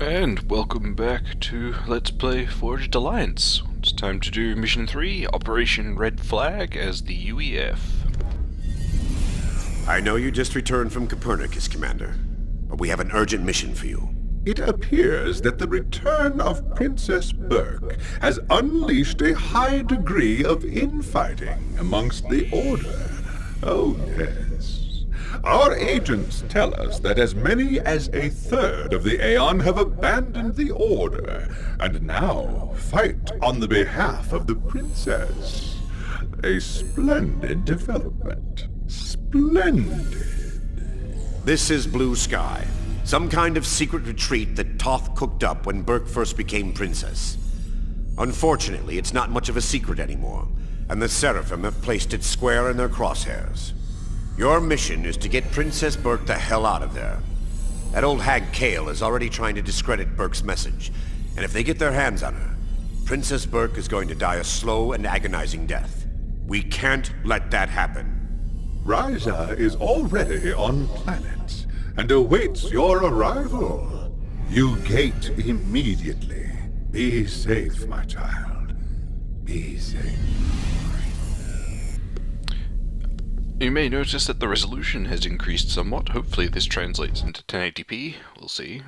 And welcome back to Let's Play Forged Alliance. It's time to do Mission 3, Operation Red Flag as the UEF. I know you just returned from Copernicus, Commander, but we have an urgent mission for you. It appears that the return of Princess Burke has unleashed a high degree of infighting amongst the Order. Oh, yes. Our agents tell us that as many as a third of the Aeon have abandoned the Order, and now fight on the behalf of the Princess. A splendid development. Splendid. This is Blue Sky, some kind of secret retreat that Toth cooked up when Burke first became Princess. Unfortunately, it's not much of a secret anymore, and the Seraphim have placed it square in their crosshairs. Your mission is to get Princess Burke the hell out of there. That old hag Kale is already trying to discredit Burke's message, and if they get their hands on her, Princess Burke is going to die a slow and agonizing death. We can't let that happen. Ryza is already on planet and awaits your arrival. You gate immediately. Be safe, my child. Be safe. You may notice that the resolution has increased somewhat. Hopefully this translates into 1080p. We'll see.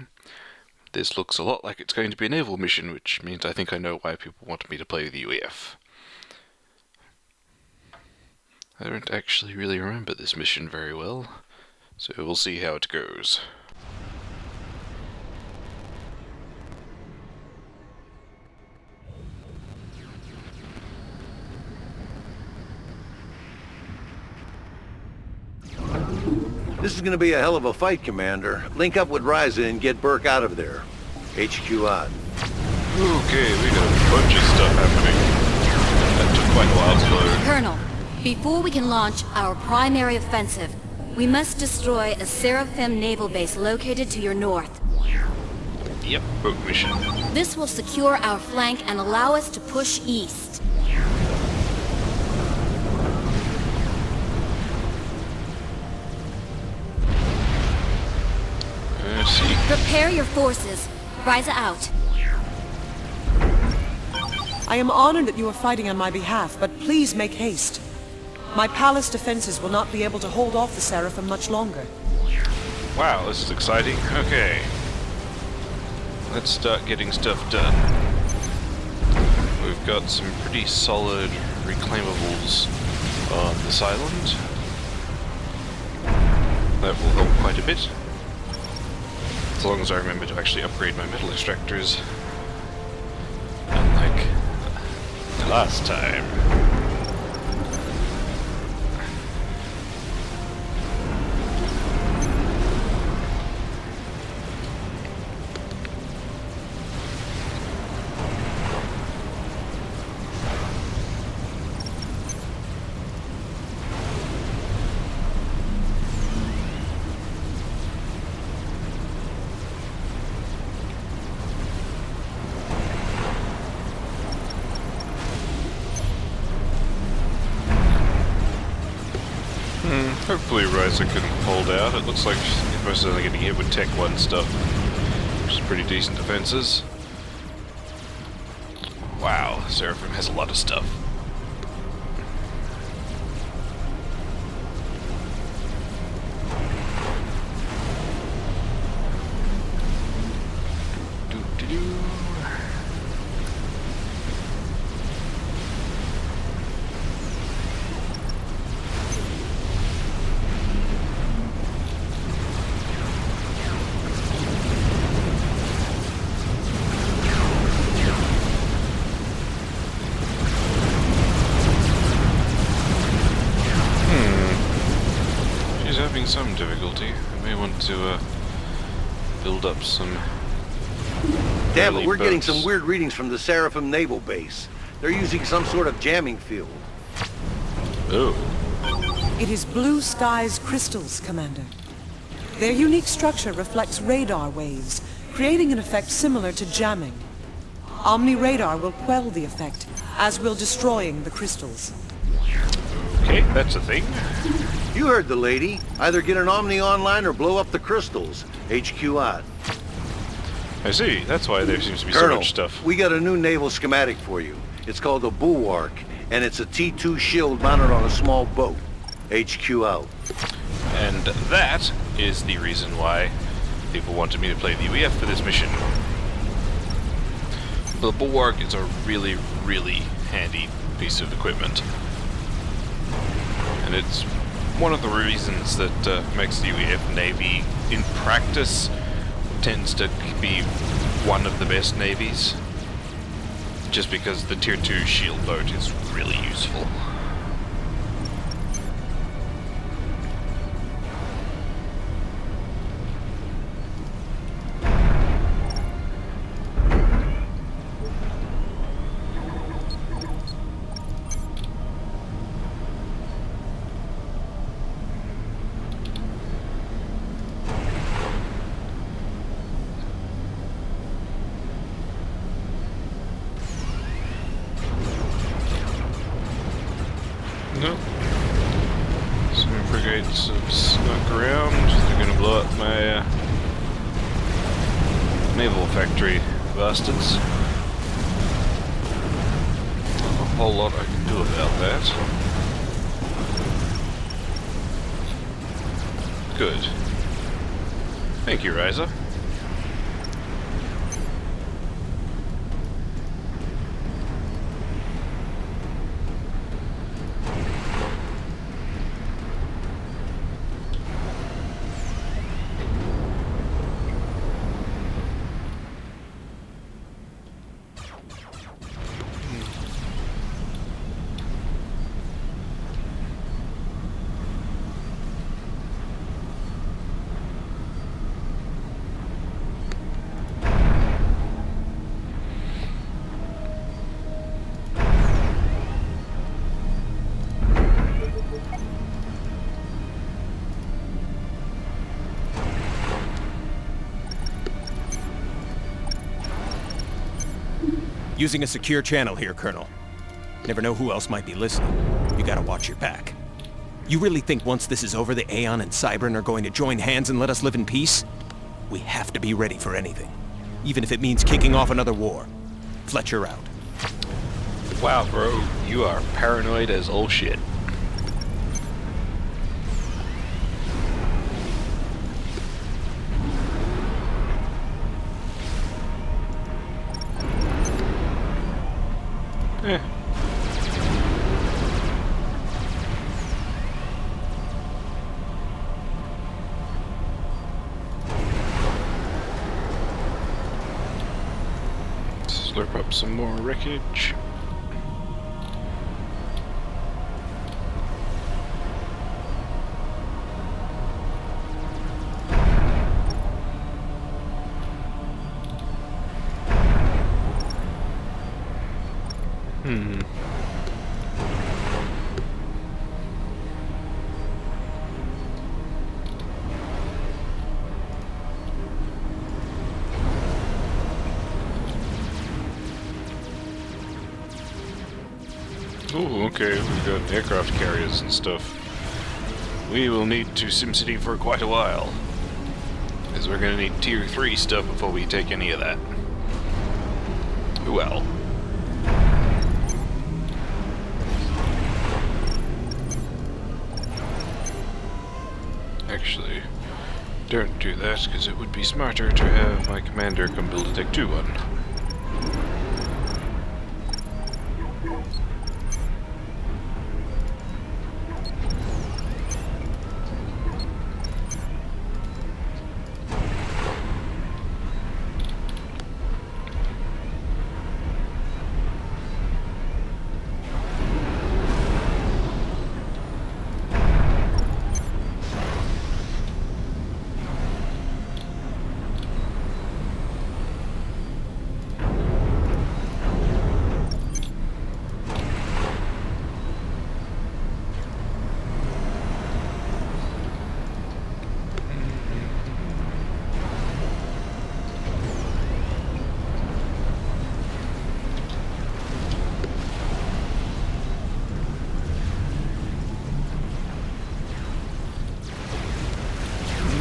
This looks a lot like it's going to be a naval mission, which means I think I know why people want me to play the UEF. I don't actually really remember this mission very well, so we'll see how it goes. This is gonna be a hell of a fight, Commander. Link up with Ryza and get Burke out of there. HQ on. Okay, we got a bunch of stuff happening. That took quite a while to load. Colonel, before we can launch our primary offensive, we must destroy a Seraphim naval base located to your north. Yep, boat mission. This will secure our flank and allow us to push east. See. Prepare your forces. Ryza out. I am honored that you are fighting on my behalf, but please make haste. My palace defenses will not be able to hold off the Seraphim much longer. Wow, this is exciting. Okay. Let's start getting stuff done. We've got some pretty solid reclaimables on this island. That will help quite a bit. As long as I remember to actually upgrade my metal extractors. Unlike last time. Hopefully Ryza can hold out. It looks like most of them are getting hit with Tech 1 stuff, which is pretty decent defenses. Wow, Seraphim has a lot of stuff. Some difficulty. I may want to build up some. Damn it, we're getting some weird readings from the Seraphim naval base. They're using some sort of jamming field. Oh. It is Blue Sky's crystals, Commander. Their unique structure reflects radar waves, creating an effect similar to jamming. Omni radar will quell the effect, as will destroying the crystals. Okay, that's a thing. You heard the lady. Either get an Omni online or blow up the crystals. HQ on. I see. That's why there seems to be so Colonel, much stuff. we got a new naval schematic for you. It's called the Bulwark, and it's a T-2 shield mounted on a small boat. HQ out. And that is the reason why people wanted me to play the UEF for this mission. The Bulwark is a really, really handy piece of equipment. And it's one of the reasons that makes the UEF Navy, in practice, tends to be one of the best navies. Just because the Tier 2 shield boat is really useful. Nope. Some frigates have snuck around. They're gonna blow up my naval factory, bastards. Not a whole lot I can do about that. Good. Thank you, Ryza. Using a secure channel here, Colonel. Never know who else might be listening. You gotta watch your back. You really think once this is over, the Aeon and Cybran are going to join hands and let us live in peace? We have to be ready for anything. Even if it means kicking off another war. Fletcher out. Wow, bro, you are paranoid as all shit. Eh. Slurp up some more wreckage. Oh, okay, we've got aircraft carriers and stuff. We will need to SimCity for quite a while. Because we're gonna need Tier 3 stuff before we take any of that. Well. Actually, don't do that, because it would be smarter to have my commander come build a Tech 2 one.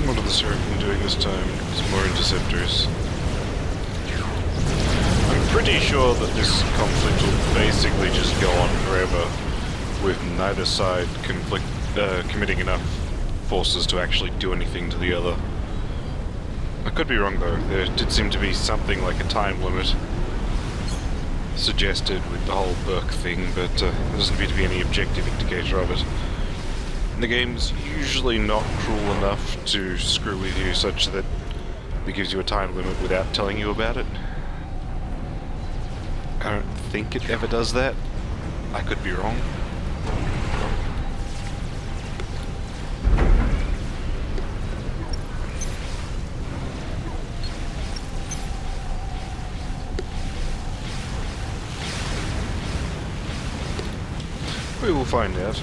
What are the Seraphim doing this time? Some more interceptors. pretty sure that this conflict will basically just go on forever, with neither side committing enough forces to actually do anything to the other. I could be wrong though. There did seem to be something like a time limit suggested with the whole Burke thing, but there doesn't appear to be any objective indicator of it. The game's usually not cruel enough to screw with you such that it gives you a time limit without telling you about it. I don't think it ever does that. I could be wrong. We will find out.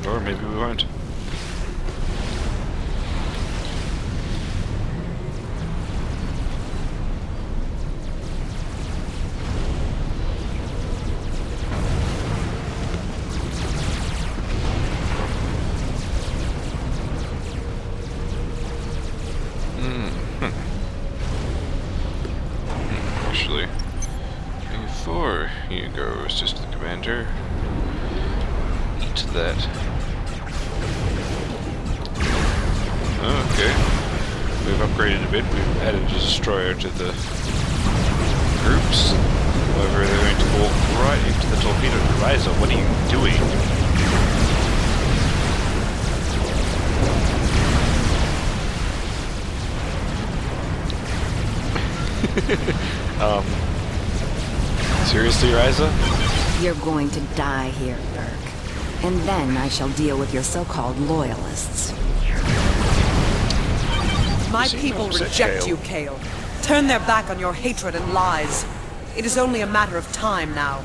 Or maybe we won't. Actually, before you go, Assistant Commander, eat that. Okay, we've upgraded a bit. We've added a destroyer to the groups. However, they're going to walk right into the torpedo. Ryza, what are you doing? Seriously, Ryza? You're going to die here, Burke. And then I shall deal with your so-called loyalists. My people reject you, Kale. Turn their back on your hatred and lies. It is only a matter of time now.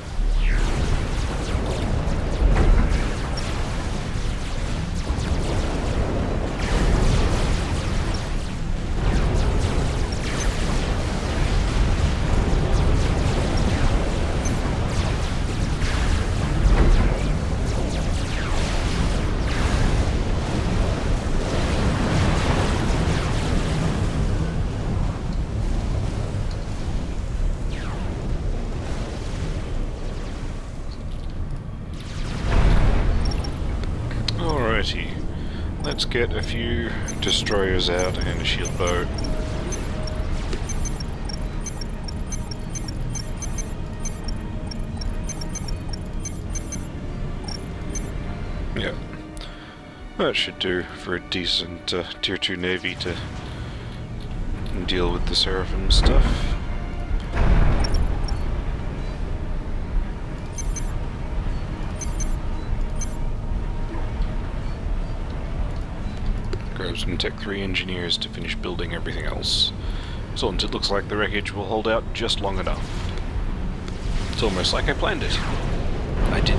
Let's get a few destroyers out and a shield boat. Yeah, that should do for a decent Tier 2 Navy to deal with the Seraphim stuff. Grab some Tech 3 engineers to finish building everything else. So it looks like the wreckage will hold out just long enough. It's almost like I planned it. I did.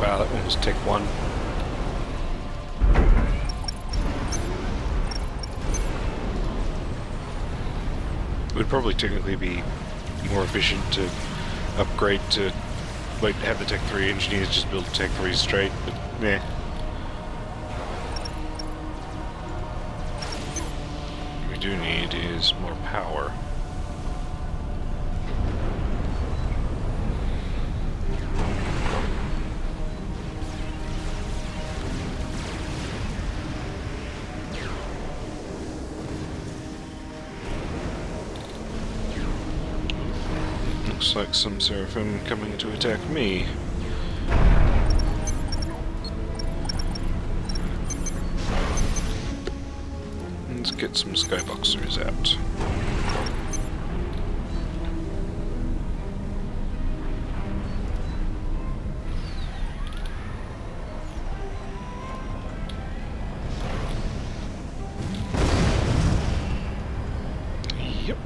Wow, that one was Tech 1. It would probably technically be more efficient to upgrade to, like, have the Tech 3 engineers just build Tech 3 straight, but meh. What we do need is more power. Looks like some Seraphim coming to attack me. Let's get some Skyboxers out. Yep.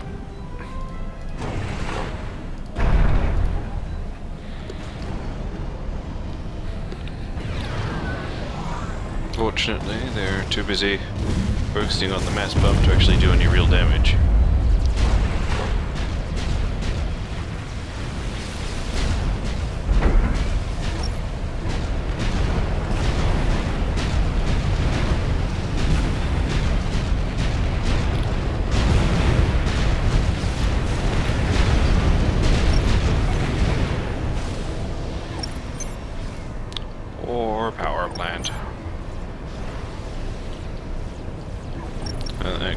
Fortunately, they're too busy focusing on the mass bump to actually do any real damage.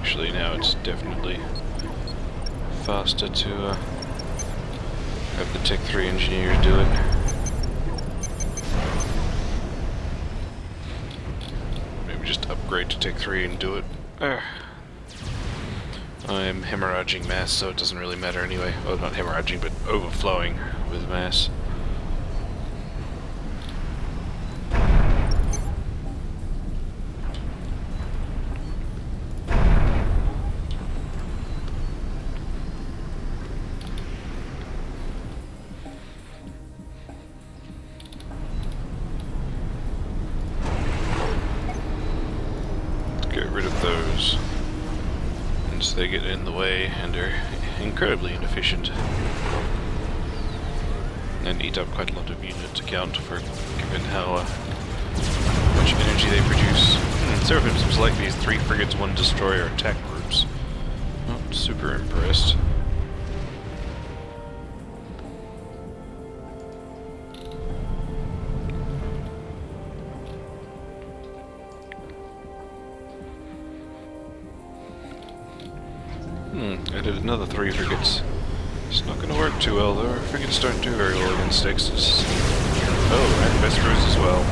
actually. Now it's definitely faster to have the Tech 3 engineers do it. Maybe just upgrade to Tech 3 and do it. I'm hemorrhaging mass, so it doesn't really matter anyway. Well, not hemorrhaging, but overflowing with mass. Get rid of those. Once they get in the way and are incredibly inefficient. And eat up quite a lot of unit to count for, given how much energy they produce. Seraphim seems like these 3 frigates, 1 destroyer attack groups. Not super impressed. Added another 3 frigates. It's not going to work too well though. Our frigates don't do very well against X's. Oh, and Vestros as well.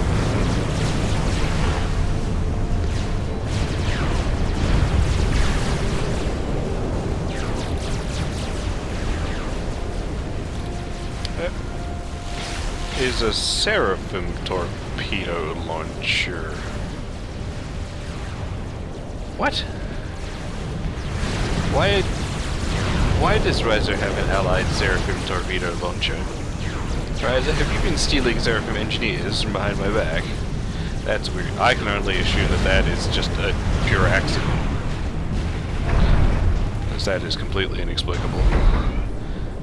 That is a Seraphim torpedo launcher. What? Why does Riser have an allied Seraphim torpedo launcher? Riser, have you been stealing Seraphim engineers from behind my back? That's weird. I can only assume that that is just a pure accident. Because that is completely inexplicable.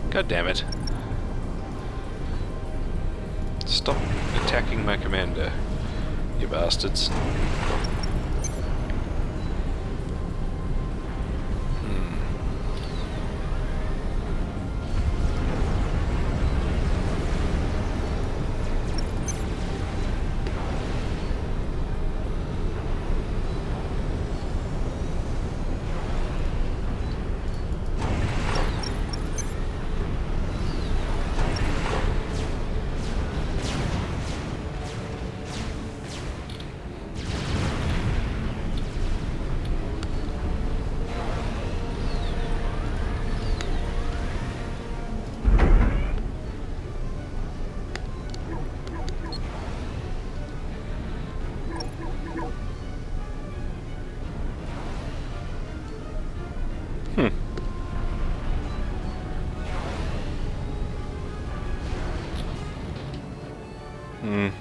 God damn it. Stop attacking my commander, you bastards.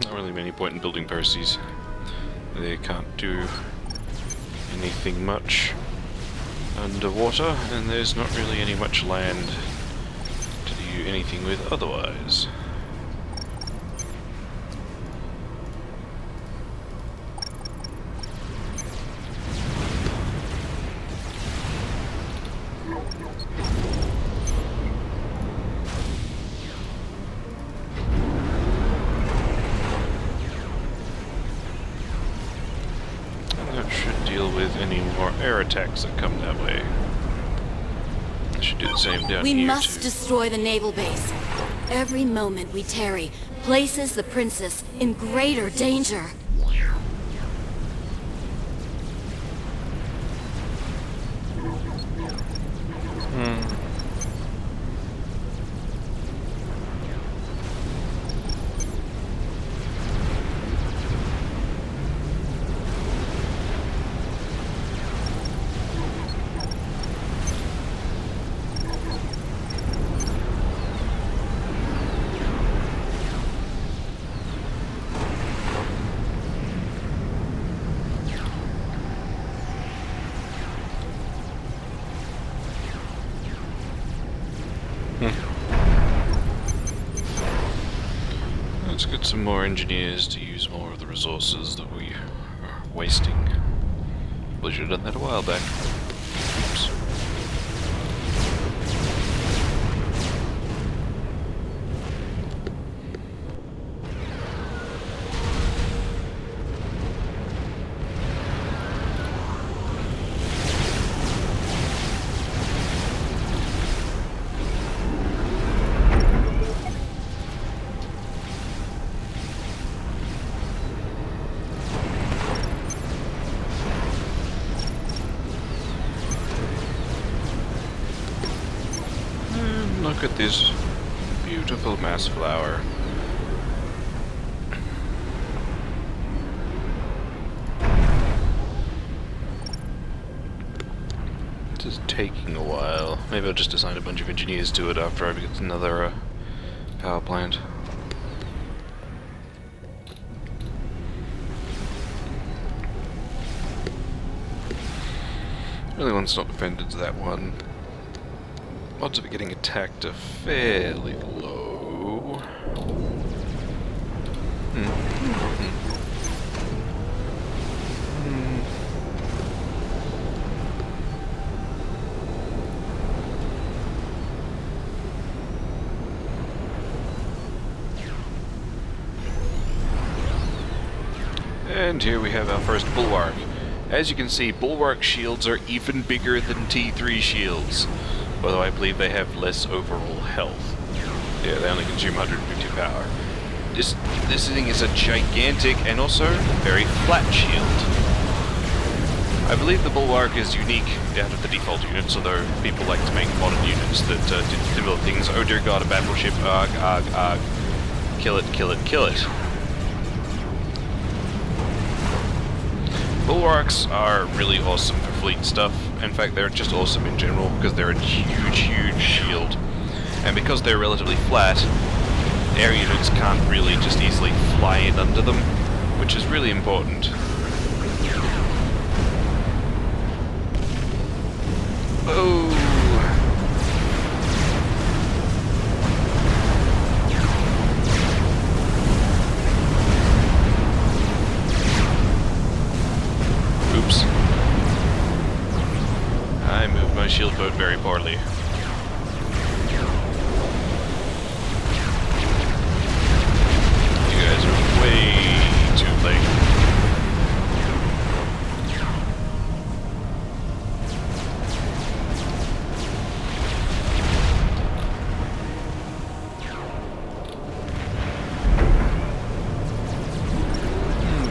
Not really any point in building Percy's. They can't do anything much underwater, and there's not really any much land to do anything with otherwise. Air attacks that come that way. I should do the same down here. We must too. destroy the naval base. Every moment we tarry places the princess in greater danger. Let's get some more engineers to use more of the resources that we are wasting. We should have done that a while back. Oops. Look at this beautiful mass flower. This is taking a while. Maybe I'll just assign a bunch of engineers to it after I get another power plant. Really one's not offended to that one. Odds of it getting attacked are fairly low. And here we have our first bulwark. As you can see, bulwark shields are even bigger than T3 shields, although I believe they have less overall health. Yeah, they only consume 150 power. This thing is a gigantic and also very flat shield. I believe the bulwark is unique out of the default units, although people like to make modern units that develop things. Oh dear god, a battleship, arg, arg, arg. Kill it, kill it, kill it. Bulwarks are really awesome for fleet stuff. In fact, they're just awesome in general because they're a huge, huge shield. And because they're relatively flat, air units can't really just easily fly in under them, which is really important. Oh! Oops. I moved my shield boat very poorly. You guys are way too late.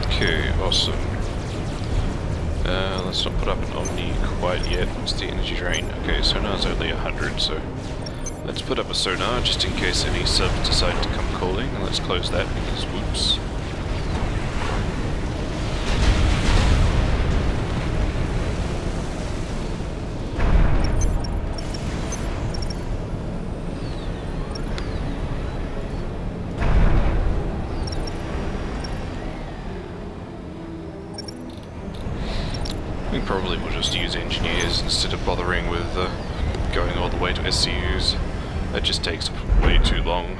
Okay, awesome. Let's not put up an Omni quite yet. What's the energy drain? Okay, sonar's only 100, so let's put up a sonar just in case any subs decide to come calling. And let's close that because whoops. We probably will just use engineers instead of bothering with going all the way to SCUs. That just takes way too long.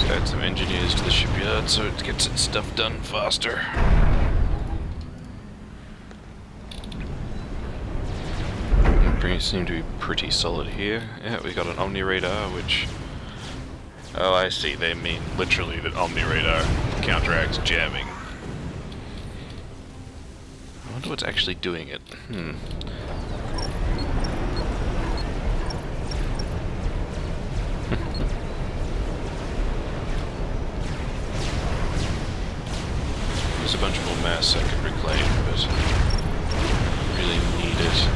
Add some engineers to the shipyard so it gets its stuff done faster. Seem to be pretty solid here. Yeah, we got an Omni radar, which... Oh, I see. They mean literally that Omni radar counteracts jamming. I wonder what's actually doing it. There's a bunch more mass I could reclaim, but really need it.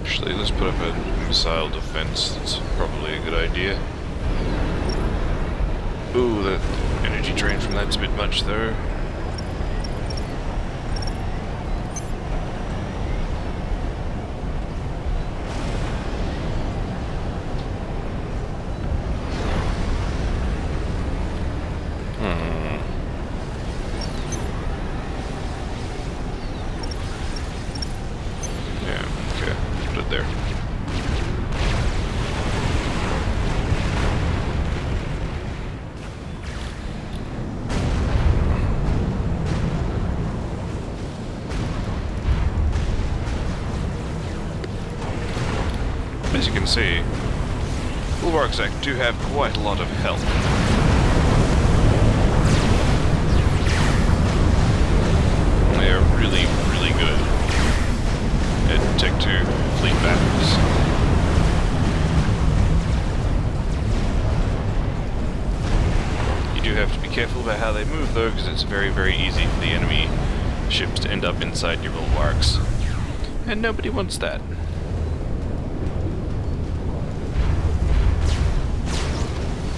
Actually, let's put up a missile defense. That's probably a good idea. Ooh, the energy drain from that's a bit much though. There. see, bulwarks do have quite a lot of health. They are really, really good at Tech 2 fleet battles. You do have to be careful about how they move though, because it's very, very easy for the enemy ships to end up inside your bulwarks. And nobody wants that.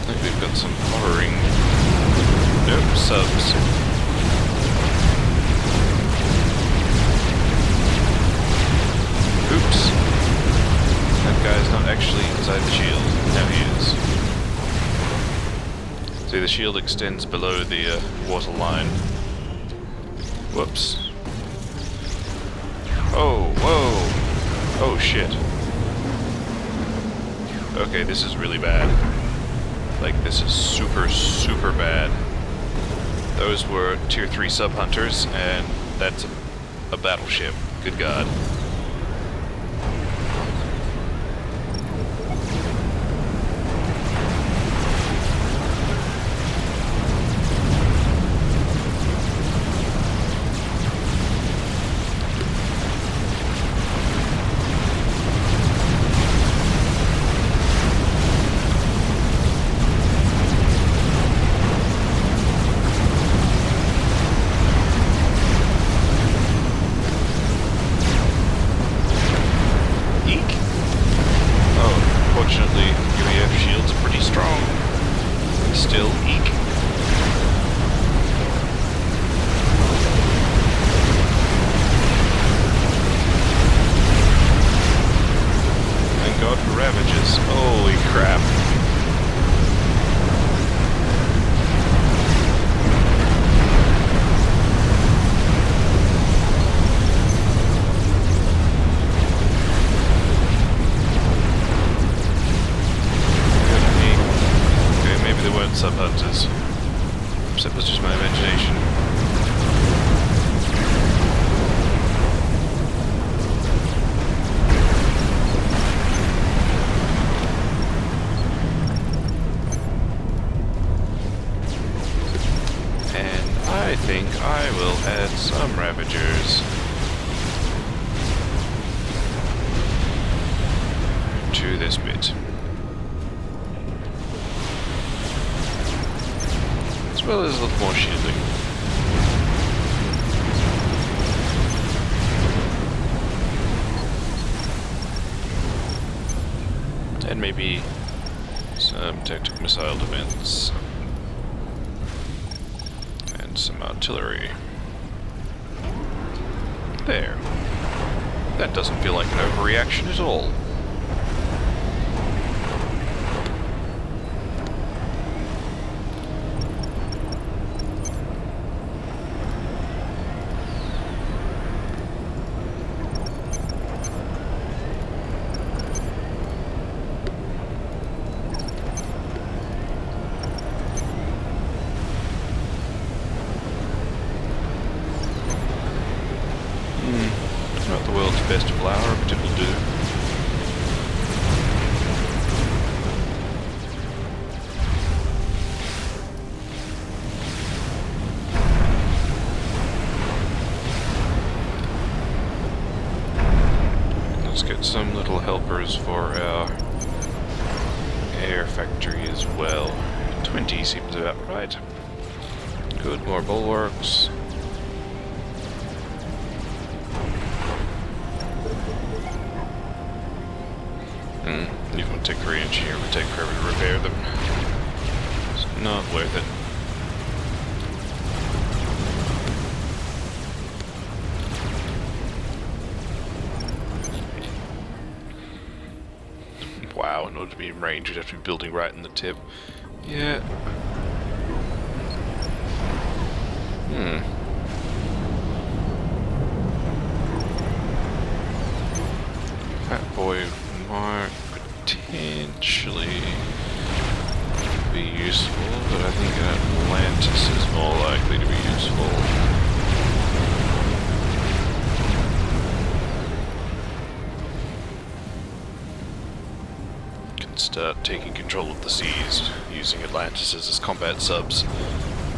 I think we've got some hovering... Nope, subs. Oops. That guy's not actually inside the shield. Now he is. See, the shield extends below the water line. Whoops. Oh, whoa! Oh shit. Okay, this is really bad. Like, this is super, super bad. Those were tier 3 sub-hunters, and that's a battleship. Good god. Unfortunately, UEF shields are pretty strong. Still, eek. Thank God for Ravages. Holy crap. Sub-hunters. Perhaps that was just my imagination. And I think I will add some Ravagers to this bit. As well as a little more shielding. And maybe some tactical missile defense. And some artillery. There. That doesn't feel like an overreaction at all. Not the world's best flower, but it will do. Let's get some little helpers for our air factory as well. 20 seems about right. Good, more bulwarks. Even with Tech 3 Engineer, it would take forever to repair them. It's not worth it. Wow, in order to be in range, you'd have to be building right in the tip. Yeah. Fat boy might potentially be useful, but I think Atlantis is more likely to be useful. start taking control of the seas, using Atlantis as combat subs,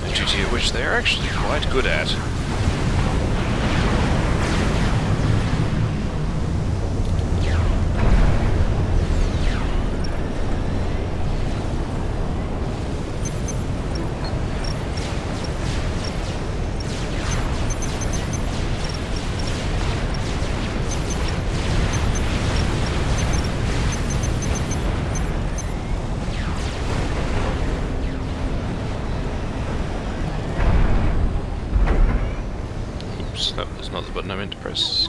a duty at which they are actually quite good at. That was not the button I meant to press.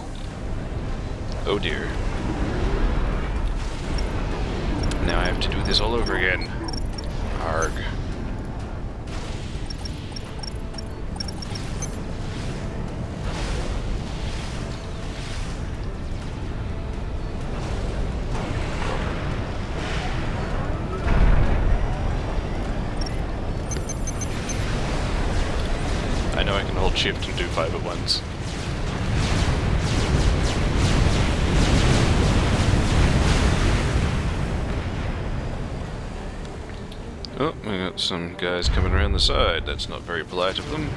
Oh dear. Now I have to do this all over again. Arg. I know I can hold shift and do 5 at once. Oh, I got some guys coming around the side. That's not very polite of them.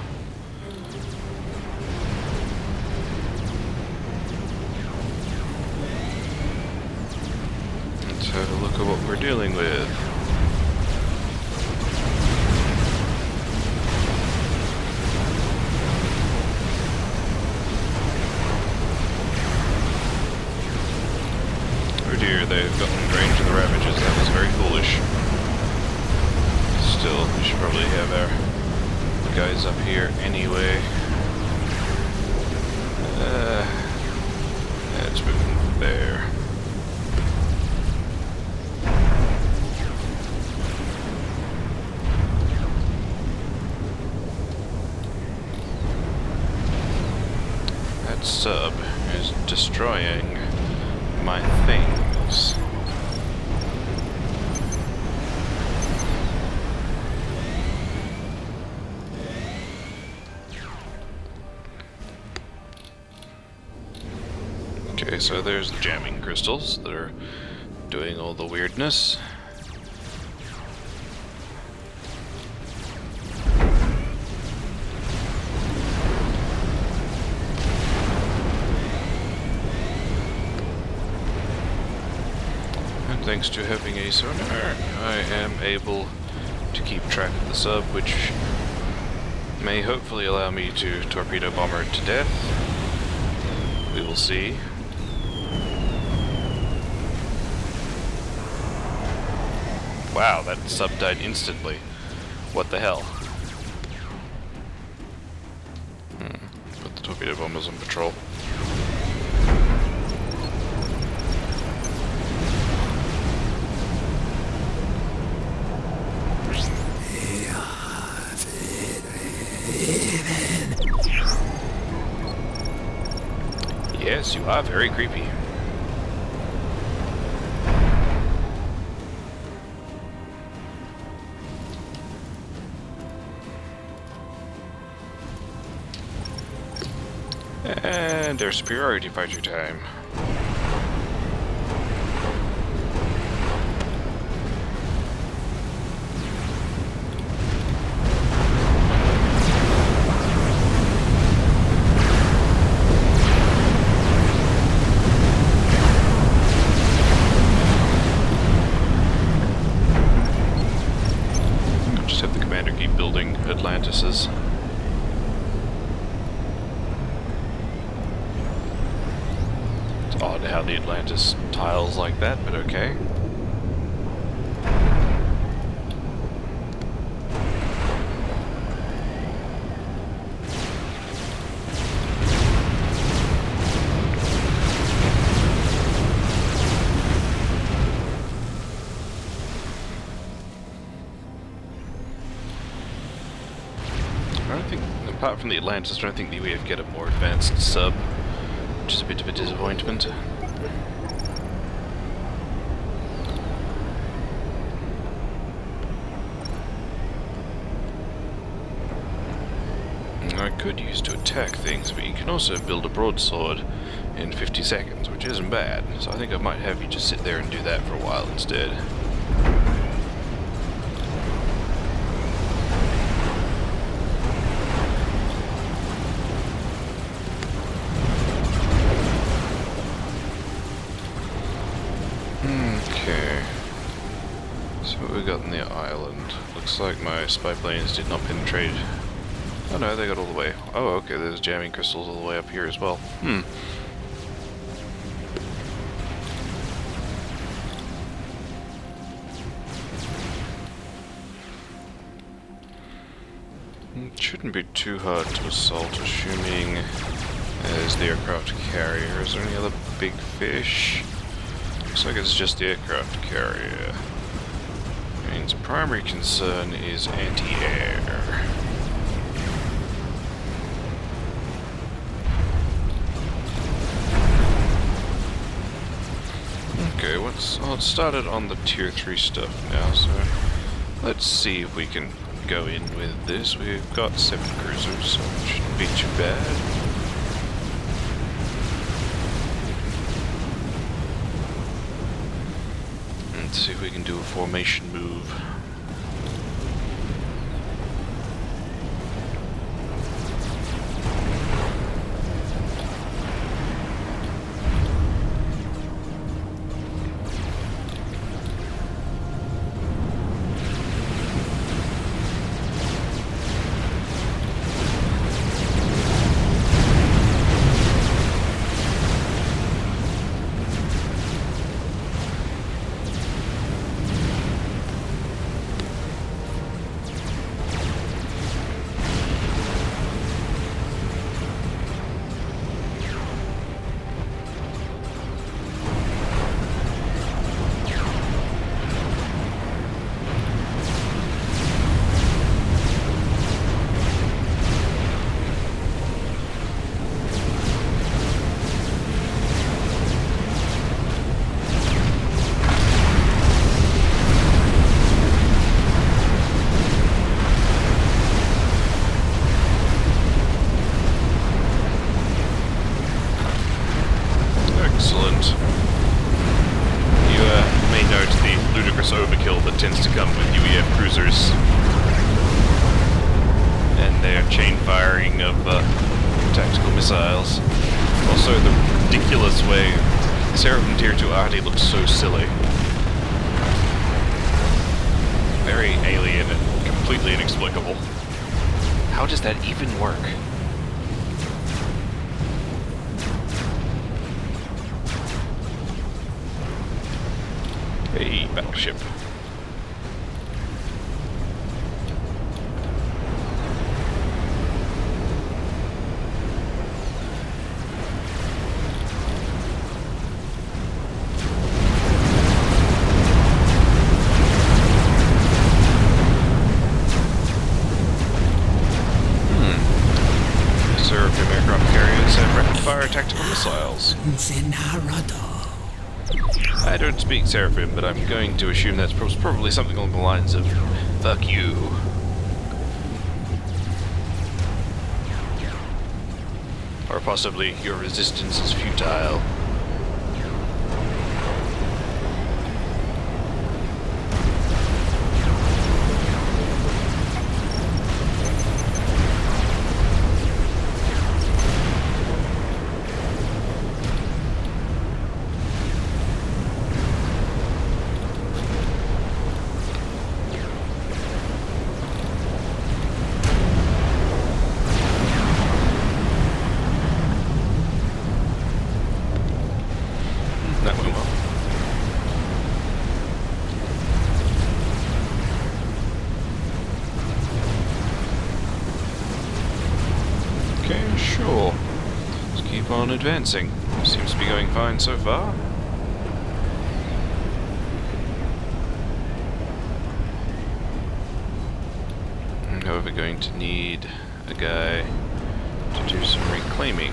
Let's have a look at what we're dealing with. Oh dear, they've gotten drained to the Ravages. That was very foolish. Still, we should probably have our guys up here anyway. Let's move there. That sub is destroying my things. Okay, so there's the jamming crystals that are doing all the weirdness. And thanks to having a sonar, I am able to keep track of the sub, which may hopefully allow me to torpedo bomber it to death. We will see. Wow, that sub died instantly. What the hell? Put the torpedo bombers on patrol. Yes, you are very creepy. And their superiority fighter time. I'll just have the commander keep building Atlantises. Odd how the Atlantis tiles like that, but okay. I don't think, apart from the Atlantis, I don't think the UEF get a more advanced sub. Which is a bit of a disappointment. I could use to attack things, but you can also build a broadsword in 50 seconds, which isn't bad. So I think I might have you just sit there and do that for a while instead. Looks like my spy planes did not penetrate. Oh no, they got all the way. Oh, okay, there's jamming crystals all the way up here as well. It shouldn't be too hard to assault, assuming there's the aircraft carrier. Is there any other big fish? Looks like it's just the aircraft carrier. Means primary concern is anti-air. Okay, it started on the tier 3 stuff now, so let's see if we can go in with this. We've got 7 cruisers, so it shouldn't be too bad. Let's see if we can do a formation move. Excellent. You may note the ludicrous overkill that tends to come with UEF cruisers and their chain firing of tactical missiles. Also, the ridiculous way Seraphim Tier 2 already looks so silly. Very alien and completely inexplicable. How does that even work? Hey, battleship. Seraphim aircraft carriers and rapid-fire tactical missiles. I don't speak Seraphim, but I'm going to assume that's probably something along the lines of "fuck you." Or possibly, "your resistance is futile." That went well. Okay, sure. Let's keep on advancing. Seems to be going fine so far. I'm however going to need a guy to do some reclaiming.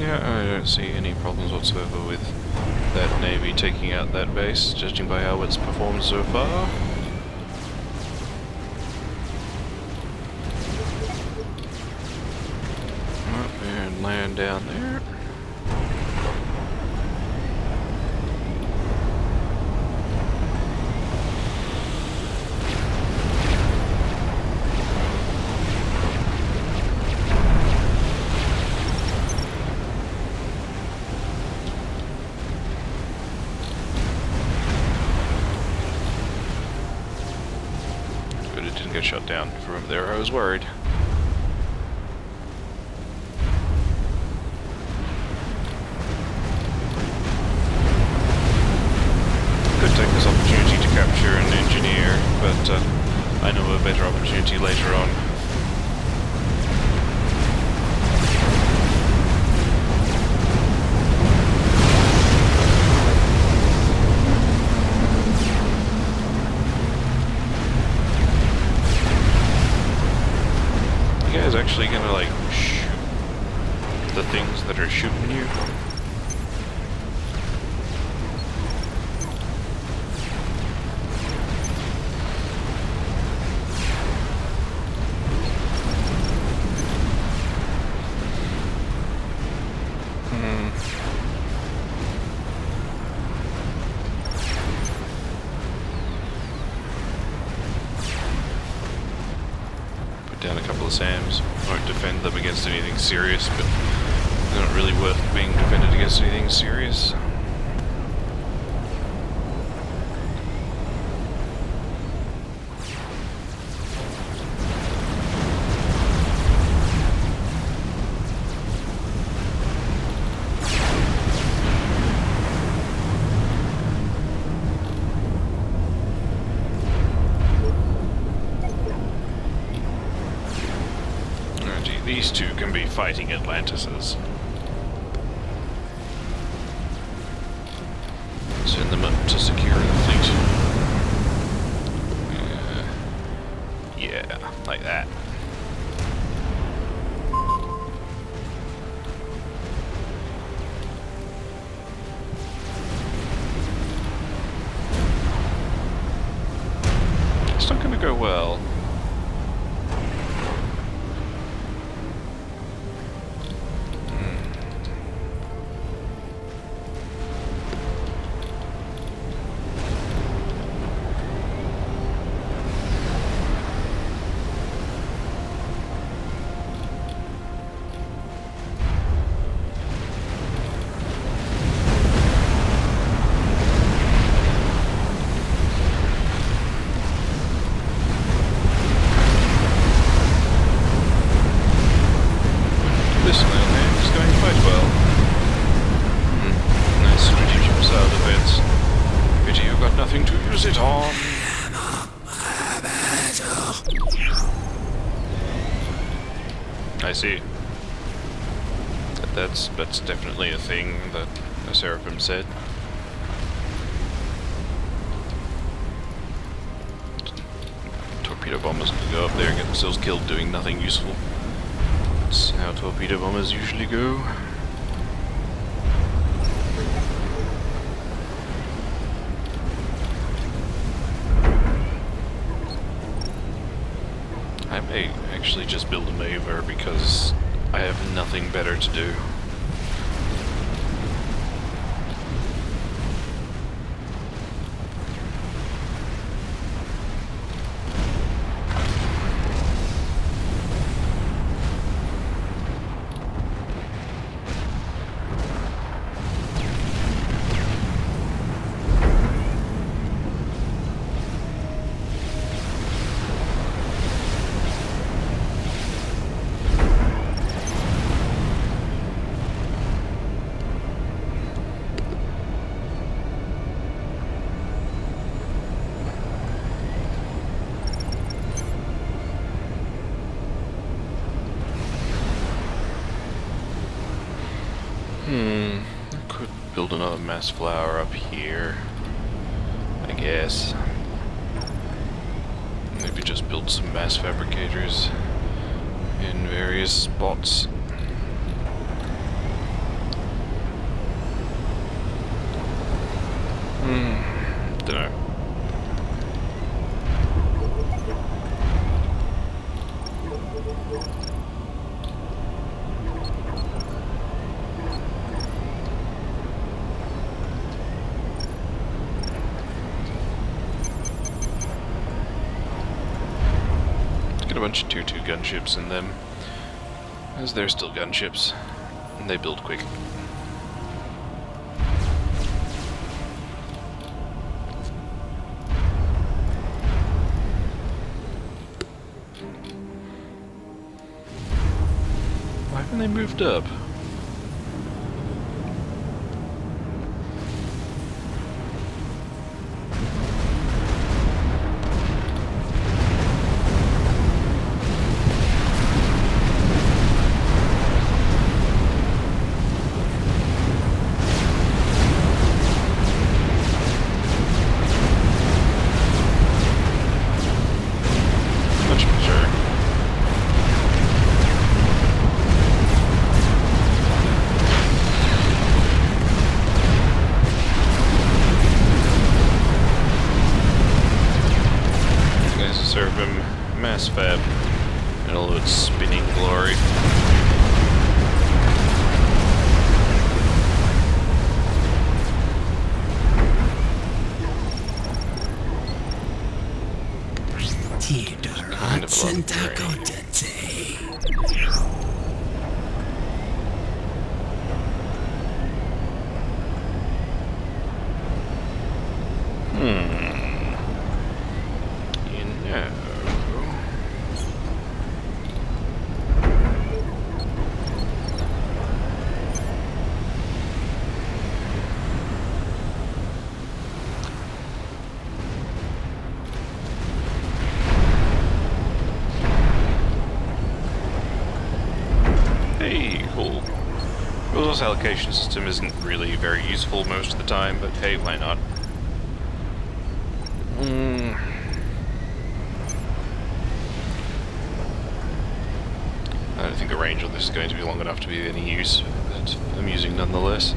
Yeah, I don't see any problems whatsoever with that Navy taking out that base, judging by how it's performed so far. And land down there. Good, it didn't get shut down from over there. I was worried. Take this opportunity to capture an engineer, but I know a better opportunity later on. You guys actually gonna like shoot the things that are shooting you? Down a couple of SAMs. Won't defend them against anything serious, but they're not really worth being defended against anything serious. These two can be fighting Atlantises. Send them up to secure the fleet. Yeah, like that. It's not going to go well. This land is going quite well. Nice strategic missile defense. Pity you got nothing to use it on. I see. That's definitely a thing that the Seraphim said. Torpedo bombers can go up there and get themselves killed doing nothing useful. That's how torpedo bombers usually go. I may actually just build a Maver because I have nothing better to do. I could build another mass flower up here, I guess. Maybe just build some mass fabricators in various spots. Dunno. Get a bunch of 2-2 gunships in them, as they're still gunships, and they build quick. Why haven't they moved up? Much better. Serve him mass fab and all of its spinning glory. Kind of love You know. Hey, cool. Resource allocation system isn't really very useful most of the time, but hey, why not? I don't think the range on this is going to be long enough to be of any use, but amusing nonetheless.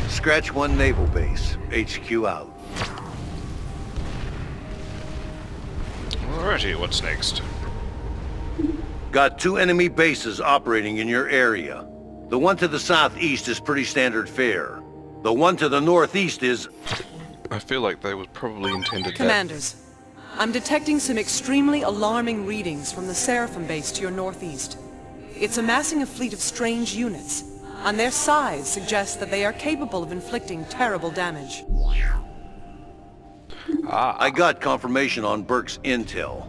Scratch 1 naval base. HQ out. Alrighty, what's next? Got 2 enemy bases operating in your area. The one to the southeast is pretty standard fare. The one to the northeast is... I feel like they was probably intended Commanders, I'm detecting some extremely alarming readings from the Seraphim base to your northeast. It's amassing a fleet of strange units, and their size suggests that they are capable of inflicting terrible damage. I got confirmation on Burke's intel.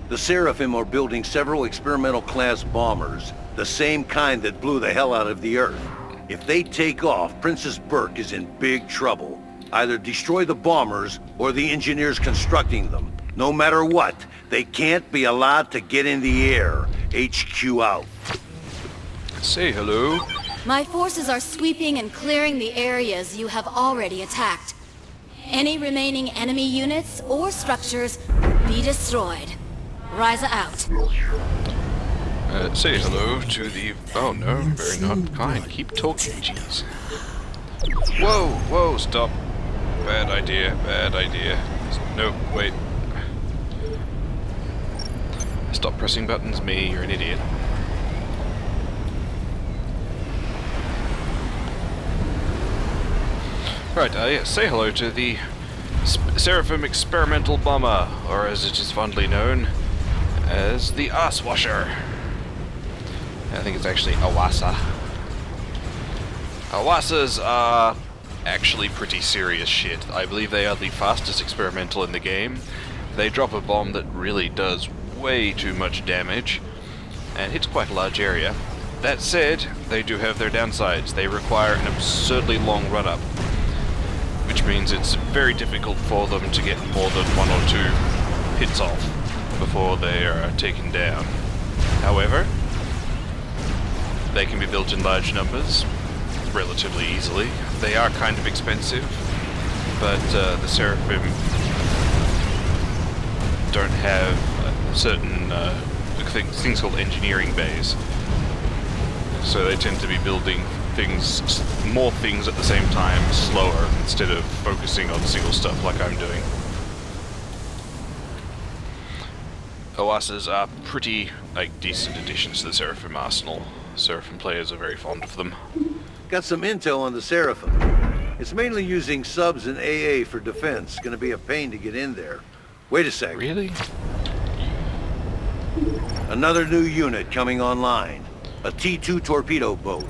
The Seraphim are building several experimental class bombers, the same kind that blew the hell out of the Earth. If they take off, Princess Burke is in big trouble. Either destroy the bombers or the engineers constructing them. No matter what, they can't be allowed to get in the air. HQ out. Say hello. My forces are sweeping and clearing the areas you have already attacked. Any remaining enemy units or structures be destroyed. Ryza out. Say hello to the... Oh no, very not kind. Keep talking, jeez. Whoa, whoa, stop. Bad idea, bad idea. No, wait. Stop pressing buttons, me, you're an idiot. Right, yeah, say hello to the Seraphim Experimental Bomber, or as it is fondly known as the Ass Washer. I think it's actually Awasa. Awasas are actually pretty serious shit. I believe they are the fastest experimental in the game. They drop a bomb that really does way too much damage and hits quite a large area. That said, they do have their downsides. They require an absurdly long run-up, which means it's very difficult for them to get more than 1 or 2 hits off before they are taken down. However, they can be built in large numbers relatively easily. They are kind of expensive, but the Seraphim don't have certain things called engineering bays. So they tend to be building more things at the same time, slower, instead of focusing on single stuff like I'm doing. Oasas are pretty, decent additions to the Seraphim arsenal. Seraphim players are very fond of them. Got some intel on the Seraphim. It's mainly using subs and AA for defense. Gonna be a pain to get in there. Wait a sec. Really? Another new unit coming online. A T-2 torpedo boat.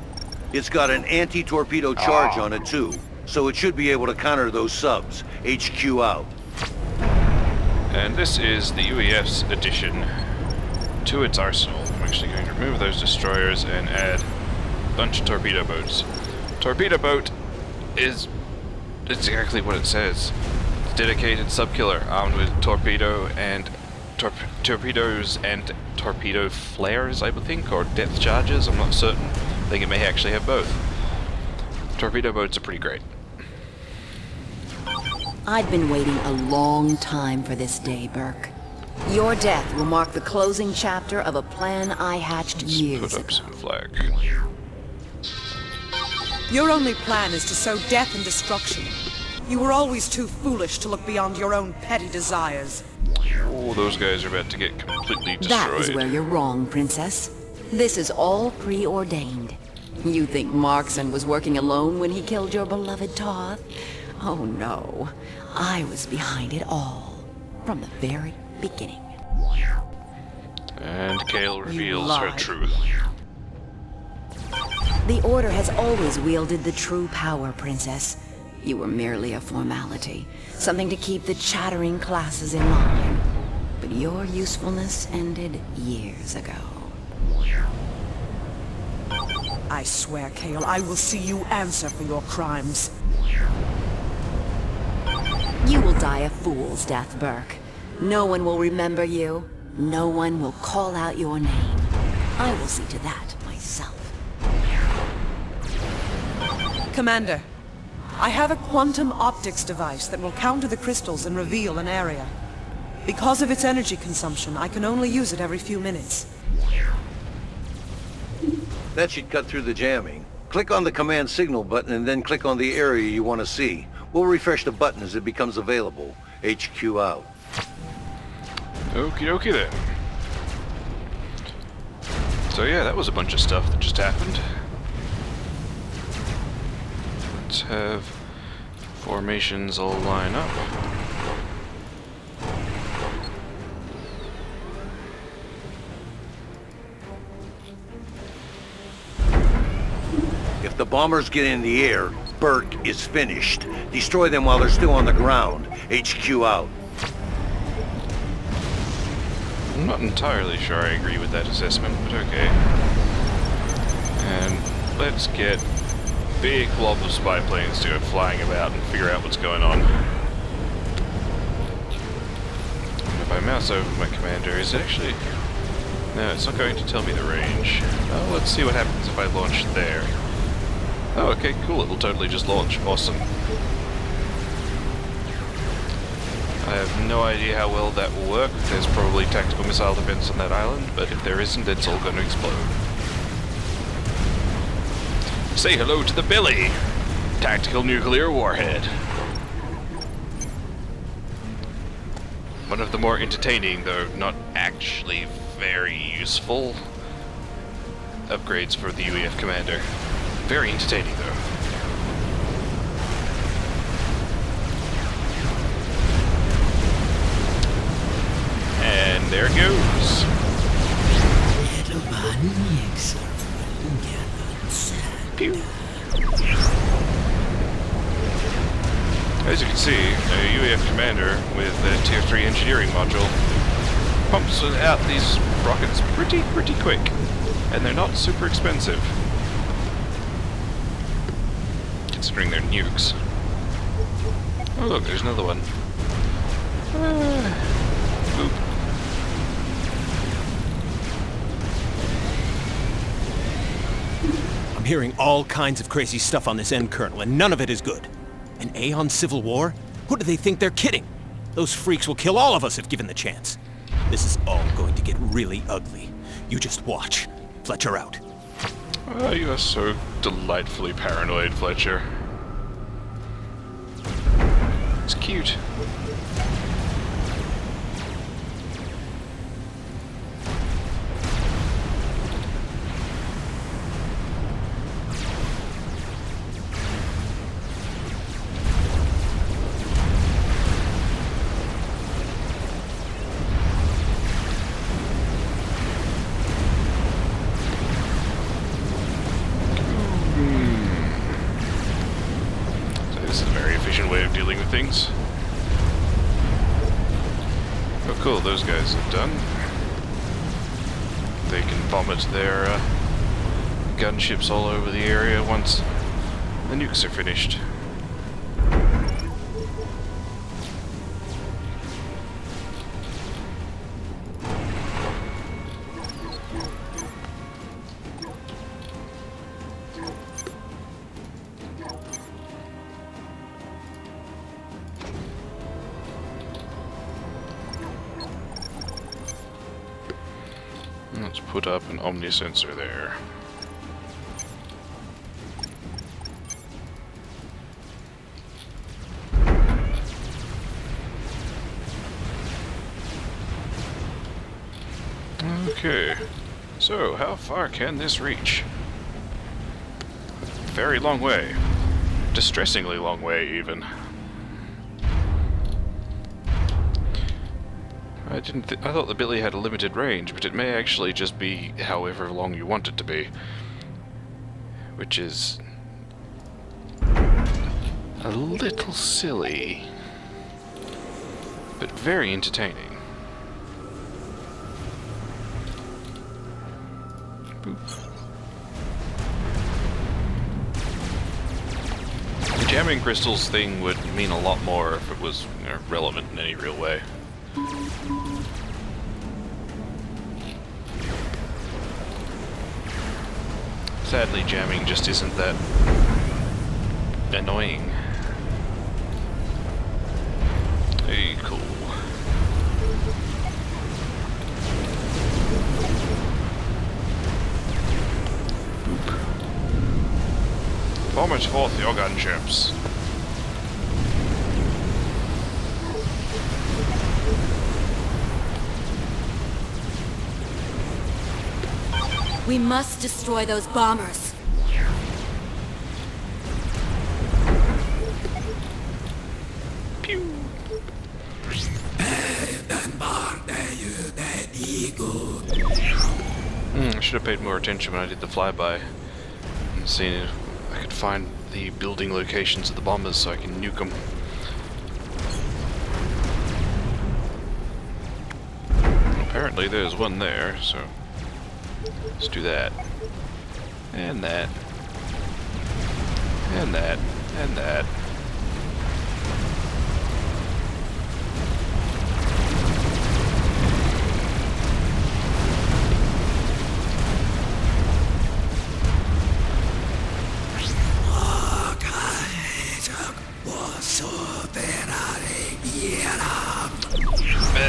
It's got an anti-torpedo charge on it too, so it should be able to counter those subs. HQ out. And this is the UEF's addition to its arsenal. I'm actually going to remove those destroyers and add a bunch of torpedo boats. Torpedo boat is exactly what it says. It's a dedicated sub-killer armed with torpedoes and torpedo flares, I would think, or depth charges. I'm not certain. I think it may actually have both. Torpedo boats are pretty great. I've been waiting a long time for this day, Burke. Your death will mark the closing chapter of a plan I hatched years Put up ago. some flag. Your only plan is to sow death and destruction. You were always too foolish to look beyond your own petty desires. Oh, those guys are about to get completely destroyed. That is where you're wrong, Princess. This is all preordained. You think Markson was working alone when he killed your beloved Toth? Oh no, I was behind it all, from the very beginning. And Kale reveals her lied. truth. The Order has always wielded the true power, Princess. You were merely a formality, something to keep the chattering classes in line. But your usefulness ended years ago. I swear, Kale, I will see you answer for your crimes. You will die a fool's death, Burke. No one will remember you. No one will call out your name. I will see to that myself. Commander, I have a quantum optics device that will counter the crystals and reveal an area. Because of its energy consumption, I can only use it every few minutes. That should cut through the jamming. Click on the command signal button and then click on the area you want to see. We'll refresh the button as it becomes available. HQ out. Okie dokie then. So yeah, that was a bunch of stuff that just happened. Let's have formations all line up. If the bombers get in the air, Burke is finished. Destroy them while they're still on the ground. HQ out. I'm not entirely sure I agree with that assessment, but okay. And let's get big blob of spy planes to go flying about and figure out what's going on. And if I mouse over my commander, is it actually... No, it's not going to tell me the range. Well, let's see what happens if I launch there. Oh, okay, cool, it'll totally just launch. Awesome. I have no idea how well that will work. There's probably tactical missile defense on that island, but if there isn't, it's all going to explode. Say hello to the Billy! Tactical nuclear warhead. One of the more entertaining, though not actually very useful, upgrades for the UEF commander. Very entertaining, though. And there it goes. Pew. As you can see, a UEF commander with a Tier 3 engineering module. pumps out these rockets pretty quick, and they're not super expensive, considering they're nukes. Oh look, there's another one. Boop. I'm hearing all kinds of crazy stuff on this end, Colonel, and none of it is good. An Aeon civil war? Who do they think they're kidding? Those freaks will kill all of us if given the chance. This is all going to get really ugly. You just watch. Fletcher out. Oh, you are so delightfully paranoid, Fletcher. It's cute. Way of dealing with things. Oh cool, those guys are done. They can vomit their gunships all over the area once the nukes are finished. Let's put up an omnisensor there. Okay, so how far can this reach? Very long way. Distressingly long way, even. I thought the Billy had a limited range, but it may actually just be however long you want it to be. Which is a little silly, but very entertaining. Boop. The jamming crystals thing would mean a lot more if it was, you know, relevant in any real way. Sadly, jamming just isn't that annoying. Hey, cool. Boop. Vomit forth your gunships. We must destroy those bombers. Pew. I should have paid more attention when I did the flyby and seen if I could find the building locations of the bombers so I can nuke them. Apparently there's one there, so let's do that. And that. And that. And that.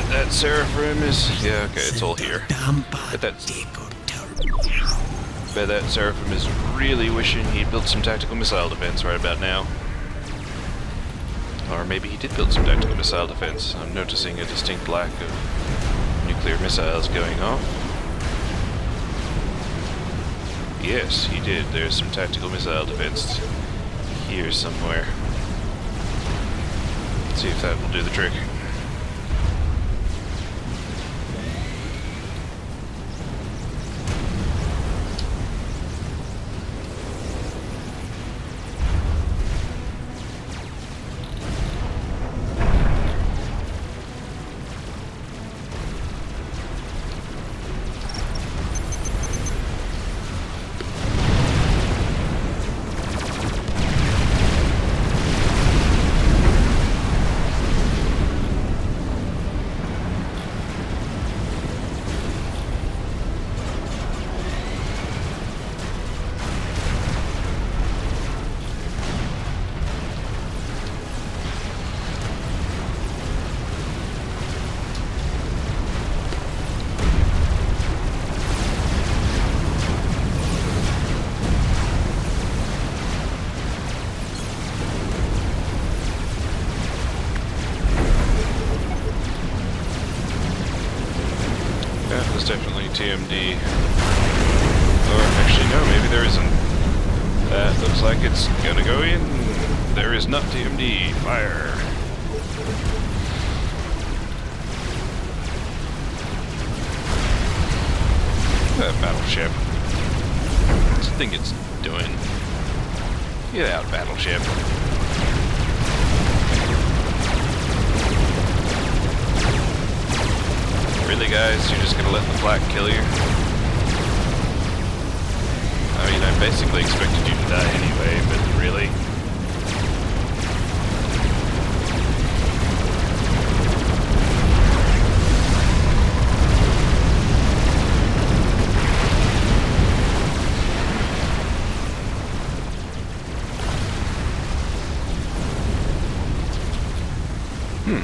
That Seraphim is... yeah, okay, it's all here. Bet that Seraphim is really wishing he'd built some tactical missile defense right about now. Or maybe he did build some tactical missile defense. I'm noticing a distinct lack of nuclear missiles going off. Yes, he did. There's some tactical missile defense here somewhere. Let's see if that will do the trick. TMD. Or actually, no, maybe there isn't. That looks like it's gonna go in. There is not TMD. Fire. That battleship. What's the thing it's doing? Get out, battleship. Really, guys? You're just gonna let the flak kill you? I mean, I basically expected you to die anyway, but really?